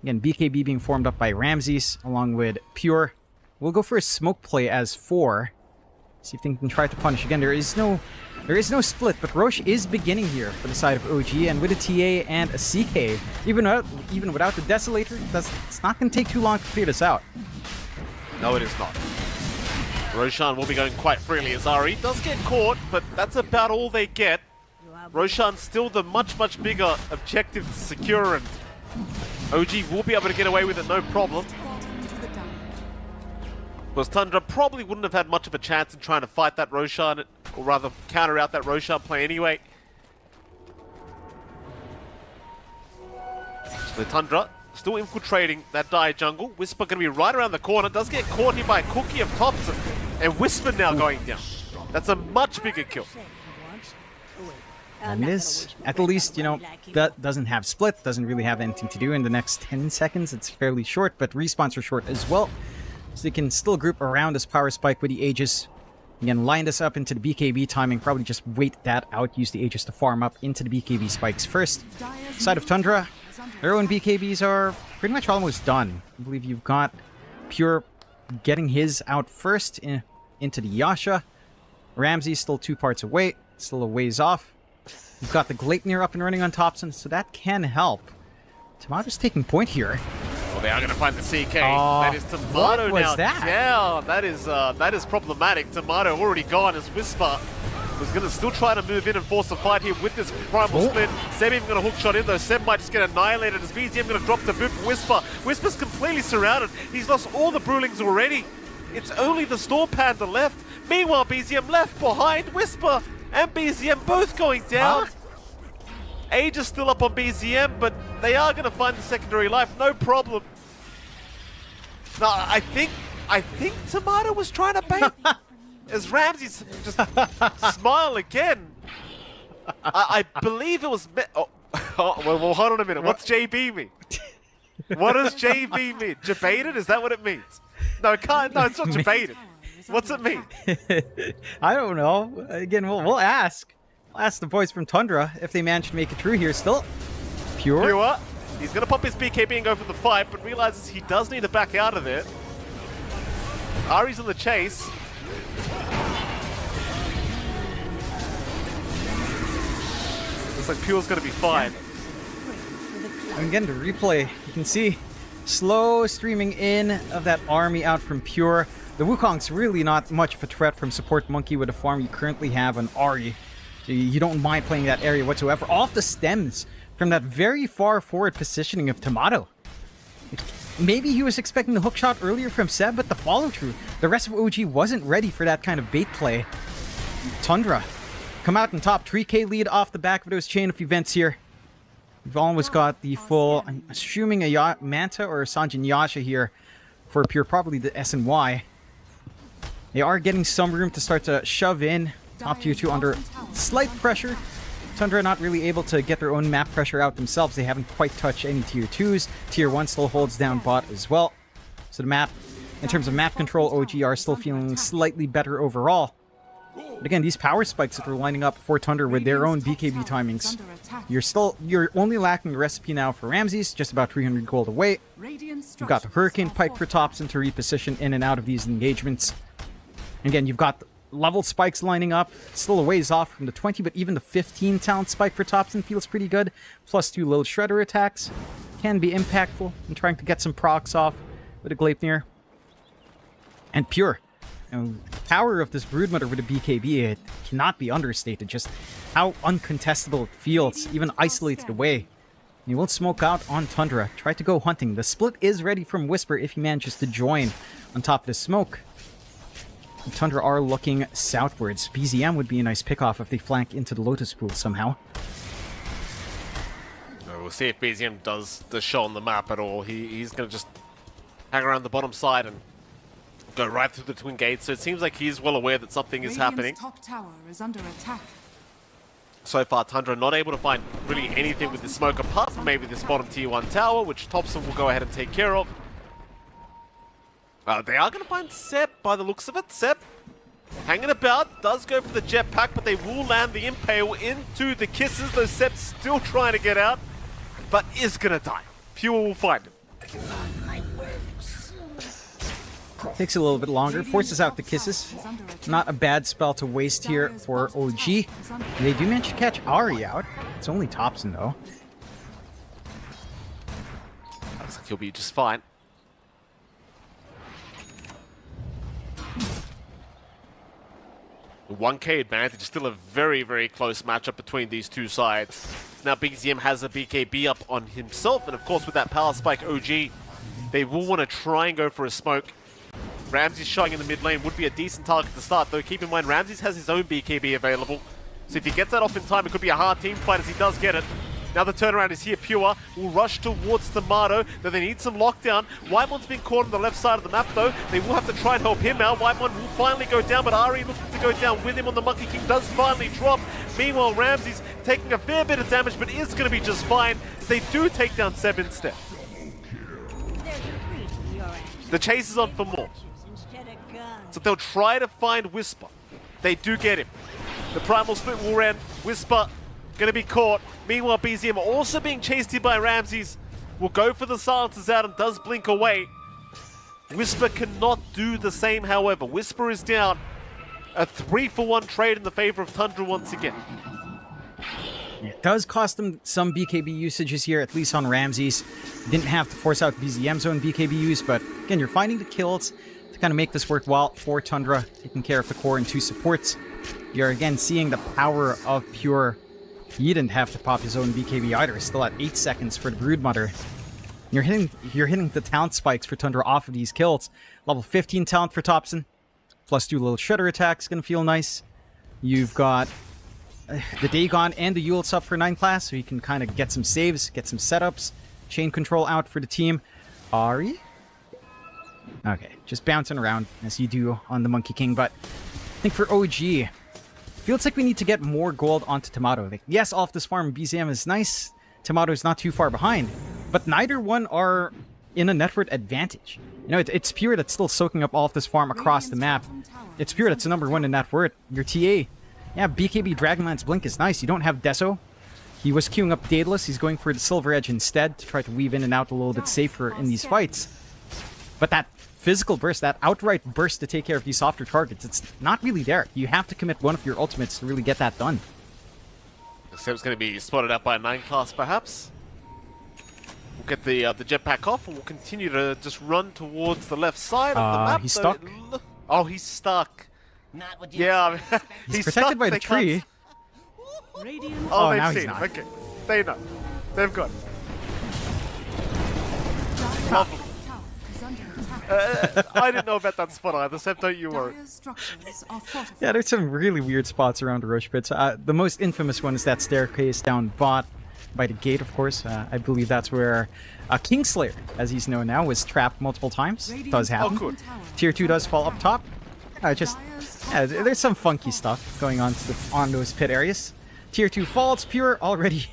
Again, BKB being formed up by Ramses along with Pure. We'll go for a smoke play as 4. See if they can try to punish. Again, there is no split, but Roche is beginning here for the side of OG, and with a TA and a CK, even without the Desolator, it's not going to take too long to clear this out. No, it is not. Roshan will be going quite freely as Ari does get caught, but that's about all they get. Roshan's still the much bigger objective to secure, and OG will be able to get away with it no problem. Because Tundra probably wouldn't have had much of a chance in trying to fight that Roshan, or rather counter out that Roshan play anyway. So the Tundra still infiltrating that dire jungle. Whisper going to be right around the corner. Does get caught here by Cookie of Thompson. And Whisper now going down. That's a much bigger kill. And this, at the least, you know, that doesn't have split, doesn't really have anything to do in the next 10 seconds. It's fairly short, but respawns are short as well. So they can still group around this power spike with the Aegis. Again, line this up into the BKB timing, probably just wait that out, use the Aegis to farm up into the BKB spikes first. Side of Tundra, their own BKBs are pretty much almost done. I believe you've got Pure getting his out first into the Yasha. Ramsey still 2 parts away, still a ways off. You've got the Gleipnir up and running on Thompson, so that can help. Tomato's taking point here. Well, They are going to find the CK. Oh, That is Tomato what was now that? down. That is problematic. Tomato already gone as Whisper was going to still try to move in and force a fight here with this primal split. Seb even going to hook shot in though. Seb might just get annihilated as BZM going to drop the boot for Whisper. Whisper's completely surrounded. He's lost all the Brewlings already. It's only the Storm Panda left. Meanwhile, BZM left behind Whisper and BZM both going down. Age is still up on BZM, but they are going to find the secondary life, no problem. No, I think Tomato was trying to bait as Ramsey's just smile again. I believe it was. Well, hold on a minute. What's JB mean? What does JB mean? Jebaited? Is that what it means? No, it can't. No, it's not jebaited. What's it mean? I don't know. Again, we'll ask. We'll ask the boys from Tundra if they manage to make it through here. Still pure. He's going to pop his BKB and go for the fight, but realizes he does need to back out of there. Ari's on the chase. Looks like Pure's going to be fine. And again, to replay, you can see slow streaming in of that army out from Pure. The Wukong's really not much of a threat from Support Monkey with the farm you currently have on Ari. So you don't mind playing that area whatsoever. Off the stems from that very far forward positioning of Tomato. Maybe he was expecting the hook shot earlier from Seb, but the follow-through. The rest of OG wasn't ready for that kind of bait play. Tundra come out on top. 3K lead off the back of those chain of events here. We've almost got the full, I'm assuming a Manta or a Sanjin Yasha here for Pure, probably the SNY. They are getting some room to start to shove in. Top tier 2 under slight pressure. Tundra not really able to get their own map pressure out themselves. They haven't quite touched any tier 2s. Tier 1 still holds down bot as well. So the map, in terms of map control, OG are still feeling slightly better overall. But again, these power spikes that are lining up for Tundra with their own BKB timings. You're only lacking the recipe now for Ramses, just about 300 gold away. You've got the Hurricane Pike for Thompson to reposition in and out of these engagements. Again, you've got level spikes lining up, still a ways off from the 20, but even the 15 talent spike for Thompson feels pretty good. Plus 2 low shredder attacks can be impactful in trying to get some procs off with a Gleipnir. And Pure. The power of this Broodmother with a BKB, it cannot be understated, just how uncontestable it feels, even isolated away. He will smoke out on Tundra, try to go hunting. The split is ready from Whisper if he manages to join on top of the smoke. And Tundra are looking southwards. BZM would be a nice pickoff if they flank into the Lotus Pool somehow. We'll see if BZM does show on the map at all. He's going to just hang around the bottom side and go right through the twin gates. So it seems like he's well aware that something is happening. Top tower is under attack. So far, Tundra not able to find really anything with the smoke apart from maybe this bottom tier 1 tower, which Thompson will go ahead and take care of. They are going to find Seb by the looks of it. Seb hanging about, does go for the jetpack, but they will land the impale into the kisses, though Seb's still trying to get out, but is going to die. Pure will find him. Takes a little bit longer, forces out the kisses. Not a bad spell to waste here for OG. They do manage to catch Ari out. It's only Thompson though. Looks like he'll be just fine. The 1k advantage is still a very, very close matchup between these two sides. Now BZM has a BKB up on himself, and of course with that power spike OG, they will want to try and go for a smoke. Ramses showing in the mid lane would be a decent target to start, though keep in mind Ramses has his own BKB available. So if he gets that off in time, it could be a hard team fight as he does get it. Now the turnaround is here. Pure will rush towards Tomato, though they need some lockdown. Whitemon's been caught on the left side of the map, though. They will have to try and help him out. Whitemon will finally go down, but Ari looking to go down with him on the Monkey King does finally drop. Meanwhile, Ramses taking a fair bit of damage, but is going to be just fine. They do take down Seb instead. The chase is on for more. So they'll try to find Whisper. They do get him. The Primal Split will end. Whisper going to be caught. Meanwhile, BZM also being chased here by Ramses. Will go for the silencers out and does blink away. Whisper cannot do the same, however. Whisper is down. A 3-for-1 trade in the favor of Tundra once again. It does cost them some BKB usages here, at least on Ramses. Didn't have to force out BZM zone BKB use, but again, you're finding the kills to kind of make this worthwhile for Tundra, taking care of the core and 2 supports. You're again seeing the power of Pure. He didn't have to pop his own BKB either, still at 8 seconds for the Broodmother. You're hitting the talent spikes for Tundra off of these kills. Level 15 talent for Topson. +2 little shudder attacks, gonna feel nice. You've got the Dagon and the Yule's up for 9 class, so you can kind of get some saves, get some setups. Chain control out for the team. Ari? Okay, just bouncing around as you do on the Monkey King, but I think for OG, feels like we need to get more gold onto Tomato. Like, yes, off this farm, BZM is nice. Tomato's not too far behind, but neither one are in a net worth advantage. You know, it's Pure that's still soaking up all of this farm across the map. It's Pure that's the #1 in net worth. Your TA, yeah, BKB Dragonlance Blink is nice. You don't have Deso. He was queuing up Daedalus. He's going for the Silver Edge instead to try to weave in and out a little bit safer in these fights. But that physical burst, that outright burst to take care of these softer targets, it's not really there. You have to commit one of your ultimates to really get that done. Seb's going to be spotted out by a 9 class, perhaps. We'll get the jetpack off, and we'll continue to just run towards the left side of the map. He's stuck. Oh, he's stuck. Yeah, He's protected by the tree. Radiant Oh, now they've he's seen him. not. Okay, they know. They've got him. Dire's Lovely. tower is under attack. I didn't know about that spot either, Seb, don't you worry. Dire's structures are fortified. Yeah, there's some really weird spots around the Roche Pits. The most infamous one is that staircase down bot by the gate, of course. I believe that's where Kingslayer, as he's known now, was trapped multiple times. Does happen. good. Tier 2 does fall up top. There's some funky stuff going on on those pit areas. Tier 2 falls. Pure already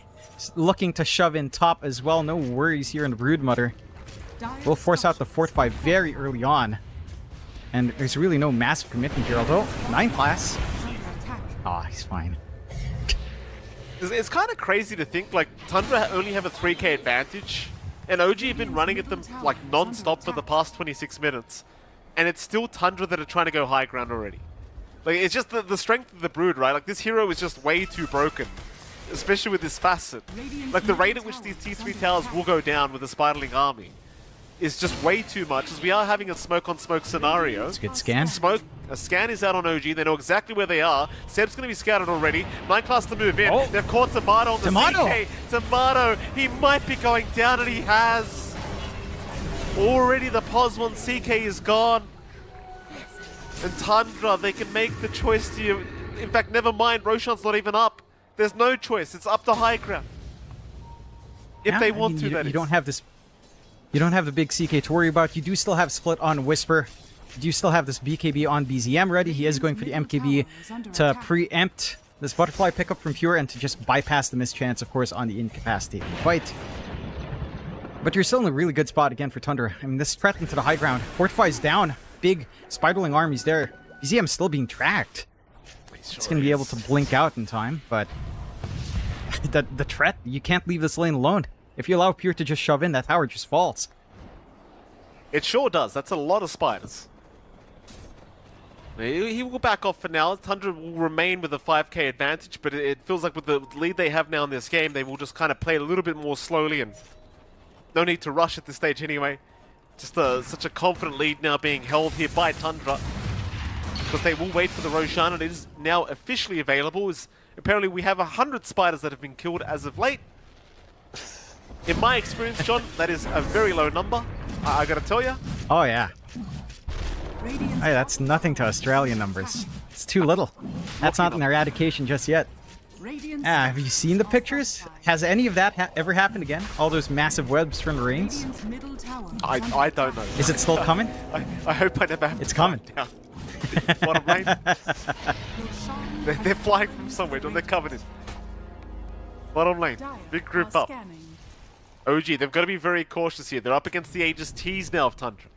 looking to shove in top as well. No worries here in the Broodmother. We'll force out the Fortify very early on. And there's really no massive commitment here, although 9 class. Ah, he's fine. It's kind of crazy to think, like, Tundra only have a 3k advantage, and OG have been running at them, like, non-stop for the past 26 minutes. And it's still Tundra that are trying to go high ground already. Like, it's just the strength of the Brood, right? Like, this hero is just way too broken. Especially with this facet. Like, the rate at which these T3 towers will go down with a Spiderling army is just way too much, as we are having a smoke-on-smoke scenario. It's a good scan. A scan is out on OG. They know exactly where they are. Seb's going to be scouted already. 9 class to move in. Oh. They've caught Tomato on the Tomato. CK. Tomato, he might be going down, and he has. Already the POS1 CK is gone. And Tundra, they can make the choice to... In fact, never mind. Roshan's not even up. There's no choice. It's up to high ground. If they want to, that you is. don't have this. You don't have the big CK to worry about. You do still have split on Whisper. You do still have this BKB on BZM ready. He is going for the MKB to preempt this butterfly pickup from Pure and to just bypass the mischance, of course, on the incapacitating fight. But you're still in a really good spot again for Tundra. I mean, this is threat into the high ground. Fortify's down. Big Spiderling armies there. BZM's still being tracked. It's going to be able to blink out in time, but the threat, you can't leave this lane alone. If you allow Pure to just shove in, that tower just falls. It sure does. That's a lot of spiders. He will back off for now. Tundra will remain with a 5k advantage, but it feels like with the lead they have now in this game, they will just kind of play a little bit more slowly, and no need to rush at this stage anyway. Just such a confident lead now being held here by Tundra. Because they will wait for the Roshan, and it is now officially available. As apparently we have 100 spiders that have been killed as of late. In my experience, John, that is a very low number. I gotta tell you. Oh, yeah. Hey, that's nothing to Australian numbers. It's too little. That's not an eradication just yet. Have you seen the pictures? Has any of that ever happened again? All those massive webs from the rains? I don't know. Is it still coming? I hope I never have It's to coming. down. Bottom lane. They're flying from somewhere, John. They're covered in. Bottom lane. Big group up. OG, they've got to be very cautious here. They're up against the Aegis T's now of Tundra.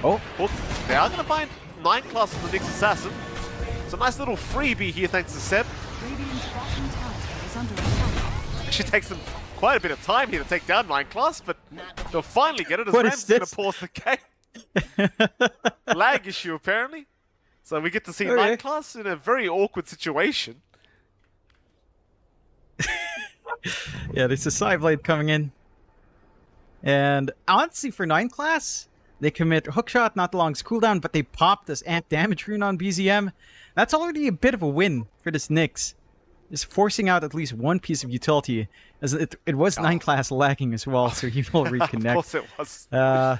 Oh, They are going to find 9 class from the Nyx Assassin. It's a nice little freebie here thanks to Seb. Actually takes them quite a bit of time here to take down 9 class, but they'll finally get it as What Ram's is going to this? pause the game. Lag issue apparently. So we get to see Okay. 9 class in a very awkward situation. Yeah, there's a side blade coming in. And honestly, for 9 class, they commit hookshot, not the longest cooldown, but they pop this amp damage rune on BZM. That's already a bit of a win for this Nyx. Just forcing out at least one piece of utility, as it was 9 class lacking as well, so he will reconnect. Of course it was. Yeah,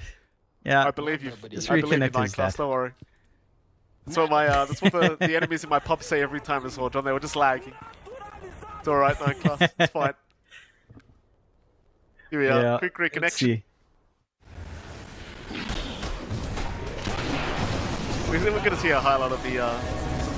I believe you. Just I believe you, reconnect 9 is class, that. don't worry. So that's what the enemies in my pub say every time as well, John. They were just lagging. It's alright, 9 class. It's fine. Here we are. Yeah, Quick let's reconnection. see. We're going to see a highlight of the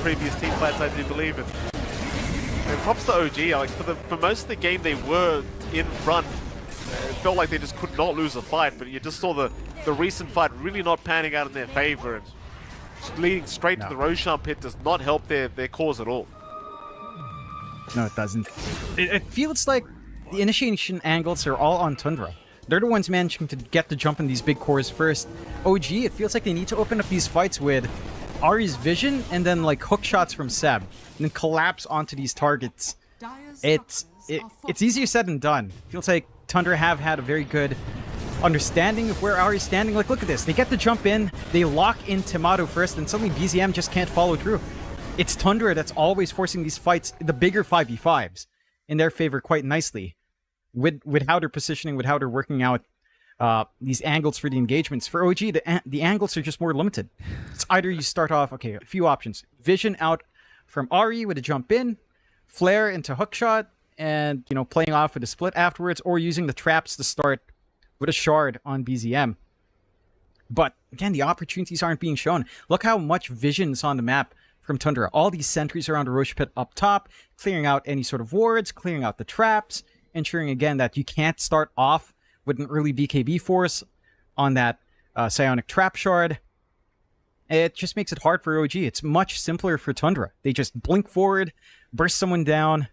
previous team fights, I do believe. And props to OG. Like for most of the game, they were in front. It felt like they just could not lose a fight, but you just saw the recent fight really not panning out in their favor, and just leading straight to the Roshan pit does not help their cause at all. No, it doesn't. It feels like the initiation angles are all on Tundra. They're the ones managing to get the jump in these big cores first. OG, it feels like they need to open up these fights with Ari's vision and then like hook shots from Seb, and then collapse onto these targets. It's easier said than done. Feels like Tundra have had a very good understanding of where Ari's standing. Like, look at this. They get the jump in, they lock in Tamato first, and suddenly BZM just can't follow through. It's Tundra that's always forcing these fights, the bigger 5v5s, in their favor quite nicely. With how they're positioning, with how they're working out these angles for the engagements. For OG, the angles are just more limited. It's either you start off, okay, a few options. Vision out from Ari with a jump in, flare into hookshot, and, you know, playing off with a split afterwards, or using the traps to start with a shard on BZM. But, again, the opportunities aren't being shown. Look how much vision's on the map from Tundra. All these sentries around the Roche pit up top, clearing out any sort of wards, clearing out the traps, ensuring again that you can't start off with an early BKB force on that psionic trap shard. It just makes it hard for OG. It's much simpler for Tundra. They just blink forward, burst someone down,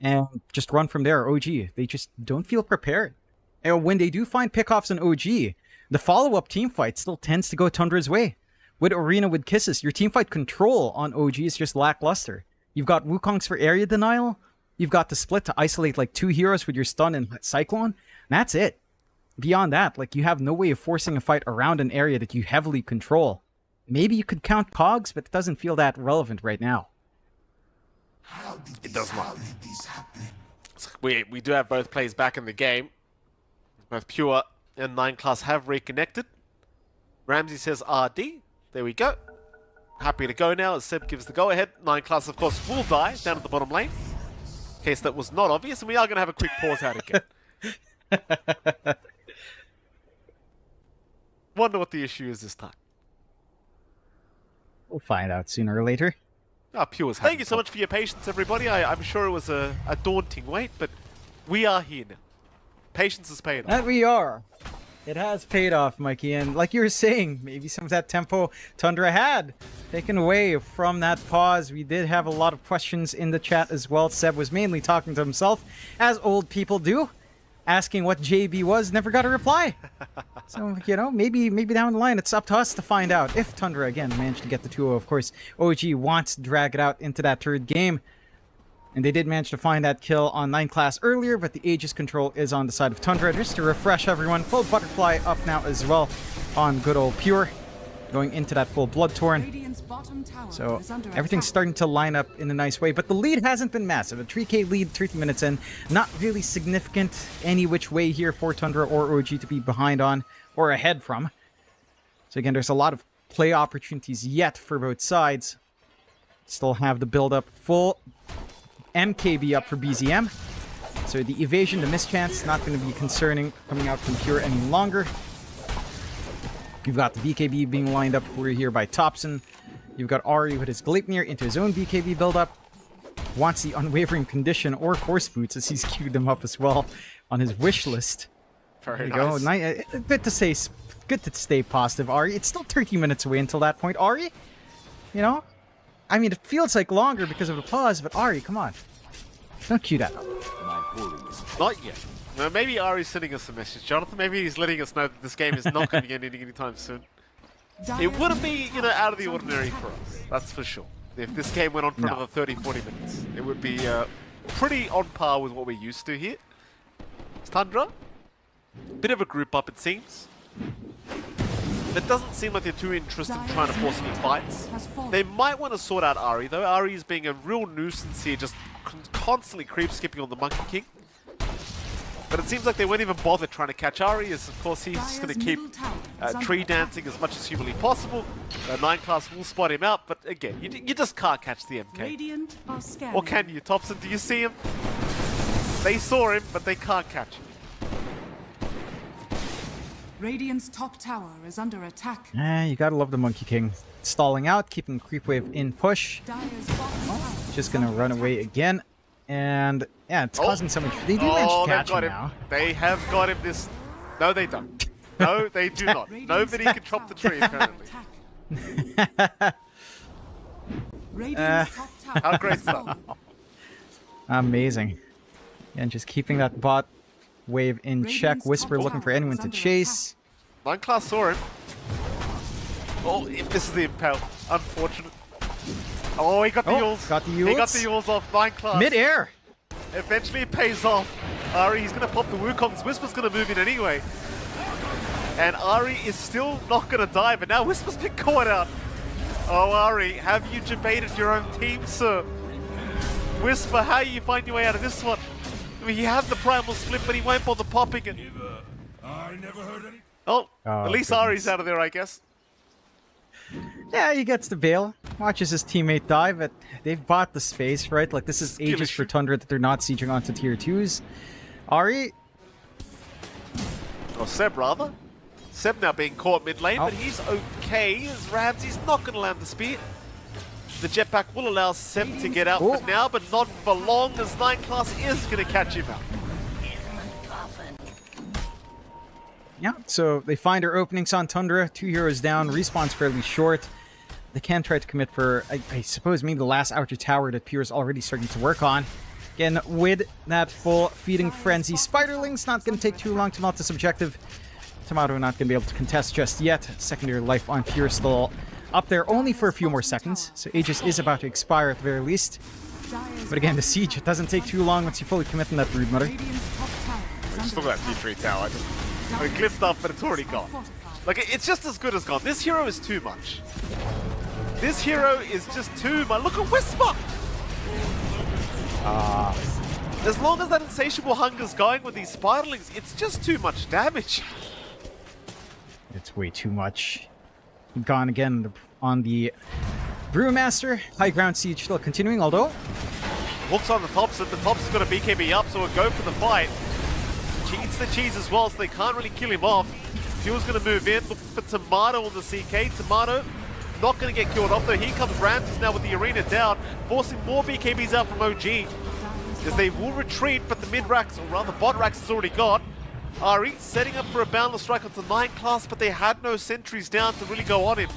and just run from there. OG, they just don't feel prepared. And when they do find pickoffs on OG, the follow-up teamfight still tends to go Tundra's way. With Arena with Kisses, your teamfight control on OG is just lackluster. You've got Wukongs for area denial. You've got the split to isolate like 2 heroes with your stun and Cyclone. And that's it. Beyond that, like, you have no way of forcing a fight around an area that you heavily control. Maybe you could count Cogs, but it doesn't feel that relevant right now. It does not. We do have both plays back in the game. Both Pure and 9 class have reconnected. Ramsey says RD. There we go. Happy to go now as Seb gives the go-ahead. 9 class, of course, will die down at the bottom lane. In case that was not obvious, and we are going to have a quick pause out again. Wonder what the issue is this time. We'll find out sooner or later. Pure's thank you so much for your patience, everybody. I'm sure it was a daunting wait, but we are here now. Patience has paid off. That we are. It has paid off, Mikey, and like you were saying, maybe some of that tempo Tundra had taken away from that pause. We did have a lot of questions in the chat as well. Seb was mainly talking to himself, as old people do, asking what JB was, never got a reply. So, you know, maybe down the line it's up to us to find out if Tundra, again, managed to get the 2-0. Of course, OG wants to drag it out into that third game. And they did manage to find that kill on 9 class earlier, but the Aegis control is on the side of Tundra. Just to refresh everyone, full Butterfly up now as well on good old Pure, going into that full Bloodtorn. Radiant's bottom tower So is under everything's attack. starting to line up in a nice way, but the lead hasn't been massive. A 3k lead 30 minutes in, not really significant any which way here for Tundra or OG to be behind on or ahead from. So again, there's a lot of play opportunities yet for both sides. Still have the build up, full MKB up for BZM. So the evasion, the mischance, not going to be concerning coming out from Pure any longer. You've got the BKB being lined up for here by Thompson. You've got Ari with his Gleipnir into his own BKB build-up. Wants the Unwavering Condition or Force Boots, as he's queued them up as well on his wish list. Very There you nice. go. Good to stay positive, Ari. It's still 30 minutes away until that point. Ari, you know, I mean, it feels like longer because of the pause, but Ari, come on. Don't cue that up. Not yet. Well, maybe Ari's sending us a message, Jonathan. Maybe he's letting us know that this game is not going to be ending anytime soon. It wouldn't be, you know, out of the ordinary for us. That's for sure. If this game went on for another 30, 40 minutes, it would be pretty on par with what we're used to here. It's Tundra. Bit of a group up, it seems. It doesn't seem like they're too interested in trying to force any fights. They might want to sort out Ahri, though. Ahri is being a real nuisance here, just constantly creep skipping on the Monkey King. But it seems like they won't even bother trying to catch Ahri, as of course he's just going to keep tree dancing as much as humanly possible. 9 class will spot him out, but again, you just can't catch the MK. Radiant are scanning. Or can you, Thompson? Do you see him? They saw him, but they can't catch him. Radiant's top tower is under attack. You gotta love the Monkey King. Stalling out, keeping the creep wave in push. Dire's bottom tower Just is gonna under run attack. away again. And yeah, it's causing so much. They do manage to They've catch got him him. now. They have got him this... No, they don't. No, they do not. Radiant's Nobody top can chop the tower tree, is under apparently. attack. Radiant's top tower How great has stuff. fallen. Amazing. And just keeping that bot wave in check. Radiant's Whisper top looking for tower anyone is to under chase. 9 class saw him. Oh, this is the impale. Unfortunate. Oh, he got the Oh, Yules. got the He got Yules. the Yules off 9 class. Mid-air! Eventually it pays off. Ahri, he's going to pop the Wukongs. Whisper's going to move in anyway. And Ahri is still not going to die, but now Whisper's been caught out. Oh, Ahri, have you debated your own team, sir? Whisper, how you find your way out of this one? I mean, he had the primal split, but he won't bother popping it. I never heard any. Oh, Oh, at least goodness. Ahri's out of there, I guess. Yeah, he gets the bail. Watches his teammate die, but they've bought the space, right? Like, this is ages for Skillish. Tundra that they're not sieging onto tier 2s. Ahri, Or Seb, rather. Seb now being caught mid lane, Oh. but he's okay, as Ramsey's not going to land the spear. The jetpack will allow Seb to get out Oh. for now, but not for long, as 9 class is going to catch him out. yeah, so they find their openings on Tundra. 2 heroes down, respawn's fairly short. They can try to commit for, I suppose, maybe the last outer tower that Pierre's already starting to work on. Again, with that full feeding frenzy, Spiderling's not going to take too long to melt this objective. Tomato not going to be able to contest just yet. Secondary life on Pierre still up there only for a few more seconds, so Aegis is about to expire at the very least. Dire's But again, the bottom siege, it doesn't take too long once you fully commit in that Brood Mother. Radiant's top tower is Still under got attack. T3 tower. I mean, clipped up, but it's already gone. Fortified. Like, it's just as good as gone. This hero is too much. This hero is just too much. Look at Whisper! As long as that insatiable hunger's going with these Spiderlings, it's just too much damage. It's way too much. Gone again on the Brewmaster. High ground siege still continuing, although Hooks on the Thompson. The Thompson's got a BKB up, so we'll go for the fight. Cheats the cheese as well, so they can't really kill him off. Fuel's going to move in, looking for Tomato on the CK. Tomato not going to get killed off, though. Here comes Ramses now with the arena down, forcing more BKBs out from OG. As they will retreat, but the mid racks, or rather bot racks, is already gone. Ahri setting up for a boundless strike onto 9 class, but they had no sentries down to really go on him.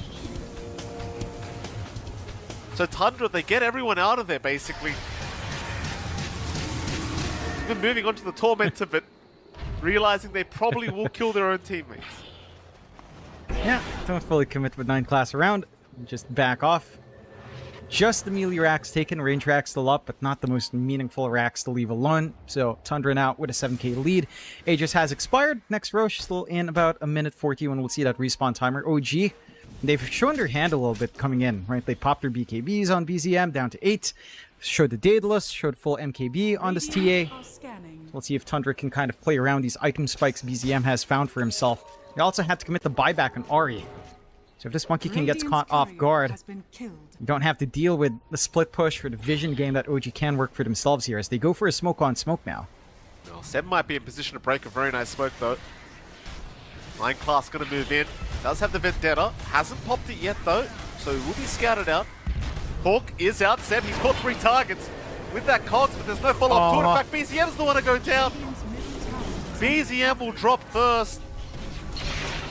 So Tundra, they get everyone out of there, basically. Been moving on to the Tormentor, but realizing they probably will kill their own teammates. yeah, don't fully commit with 9 class around. Just back off. Just the melee racks taken, range racks still up, but not the most meaningful racks to leave alone. So Tundra now with a 7k lead. Aegis has expired. Next Roche still in about a minute 40 when we'll see that respawn timer. OG, they've shown their hand a little bit coming in, right? They popped their BKBs on BZM down to 8. Showed the Daedalus, showed full MKB on this TA. Radiant are scanning. Let's see if Tundra can kind of play around these item spikes BZM has found for himself. They also had to commit the buyback on Ahri. So if this Monkey King gets Radiant's caught off courier guard, has been killed. you don't have to deal with the split push or the vision game that OG can work for themselves here as they go for a smoke on smoke now. Well, Seb might be in position to break a very nice smoke, though. 9 class going to move in. Does have the Vendetta. Hasn't popped it yet, though, so he will be scouted out. Hawk is out. Seb, he's caught 3 targets with that Cogs, but there's no follow-up to it. In fact, BZM's the one to go down. Radiant's middle tower BZM will drop first.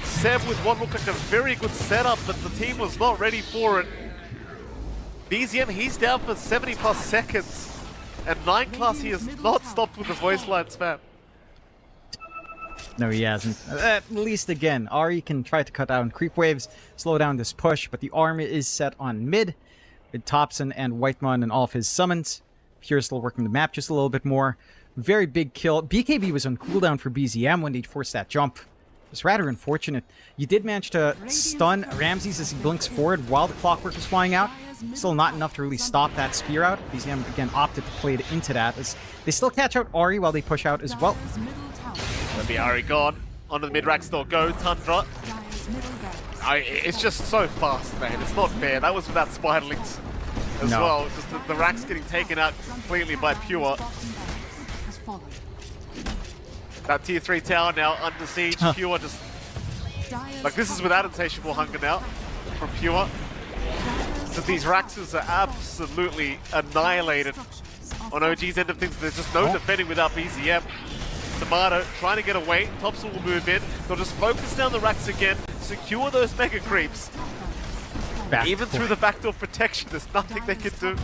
Seb with what looked like a very good setup, but the team was not ready for it. BZM, he's down for 70 plus seconds. And 9 class, he has not stopped with the voice line spam. No, he hasn't. At least again, Ahri can try to cut down creep waves, slow down this push, but the army is set on mid with Thompson and Whitemon and all of his summons. Here still working the map just a little bit more. Very big kill. BKB was on cooldown for BZM when they forced that jump. It's rather unfortunate. You did manage to stun Ramses as he blinks forward while the clockwork was flying out. Still not enough to really stop that spear out. BZM again opted to play it into that as they still catch out Ahri while they push out as well. Dire's middle tower. There'll be Ahri gone. Onto the mid-rack still go. Tundra. Dire's middle barracks. It's just so fast, man. It's not fair. That was without Spiderlings as No. well. Just the racks getting taken out completely by Pure. Bottom barracks has fallen. That tier 3 tower now under siege. Pure just... Dire's Like, this is without insatiable hunger now from Pure. So these Raxes are absolutely annihilated on OG's end of things. There's just no defending without BZM. Tomato trying to get away. Topsel will move in. They'll just focus down the racks again. Secure those mega creeps. Back Even through the backdoor protection, there's nothing they can do.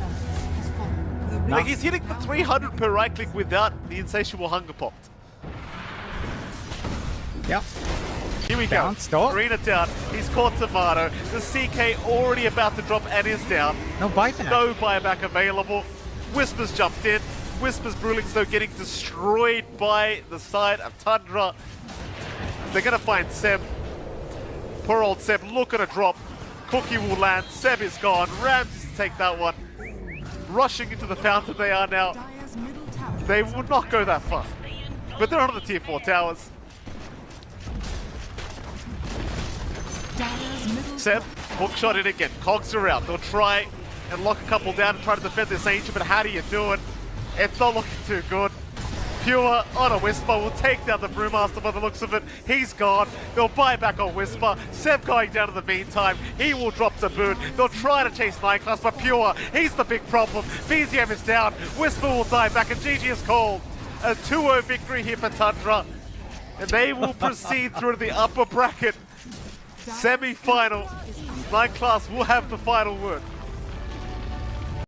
Like, he's hitting the 300 per right click without the insatiable hunger popped. Yep. Here we Bounced go. off. Arena down. He's caught Tomato. The CK already about to drop and is down. No buyback. No buyback available. Whispers jumped in. Whispers Brulings though getting destroyed by the side of Tundra. They're gonna find Seb. Poor old Seb. Look at a drop. Cookie will land. Seb is gone. Ramses to take that one. Rushing into the fountain they are now. Dire's middle tower. They will not go that far. But they're on the tier 4 towers. Dire's middle Seb, tower. hookshot in again. Cogs are out. They'll try and lock a couple down and try to defend this ancient, but how do you do it? It's not looking too good. Pure on a Whisper will take down the Brewmaster by the looks of it. He's gone. They'll buy back on Whisper. Seb going down in the meantime. He will drop the boot. They'll try to chase Nightclass, but Pure, he's the big problem. BZM is down. Whisper will die back, and GG is called. A 2-0 victory here for Tundra. And they will proceed through to the upper bracket semi-final. Nightclass will have the final word.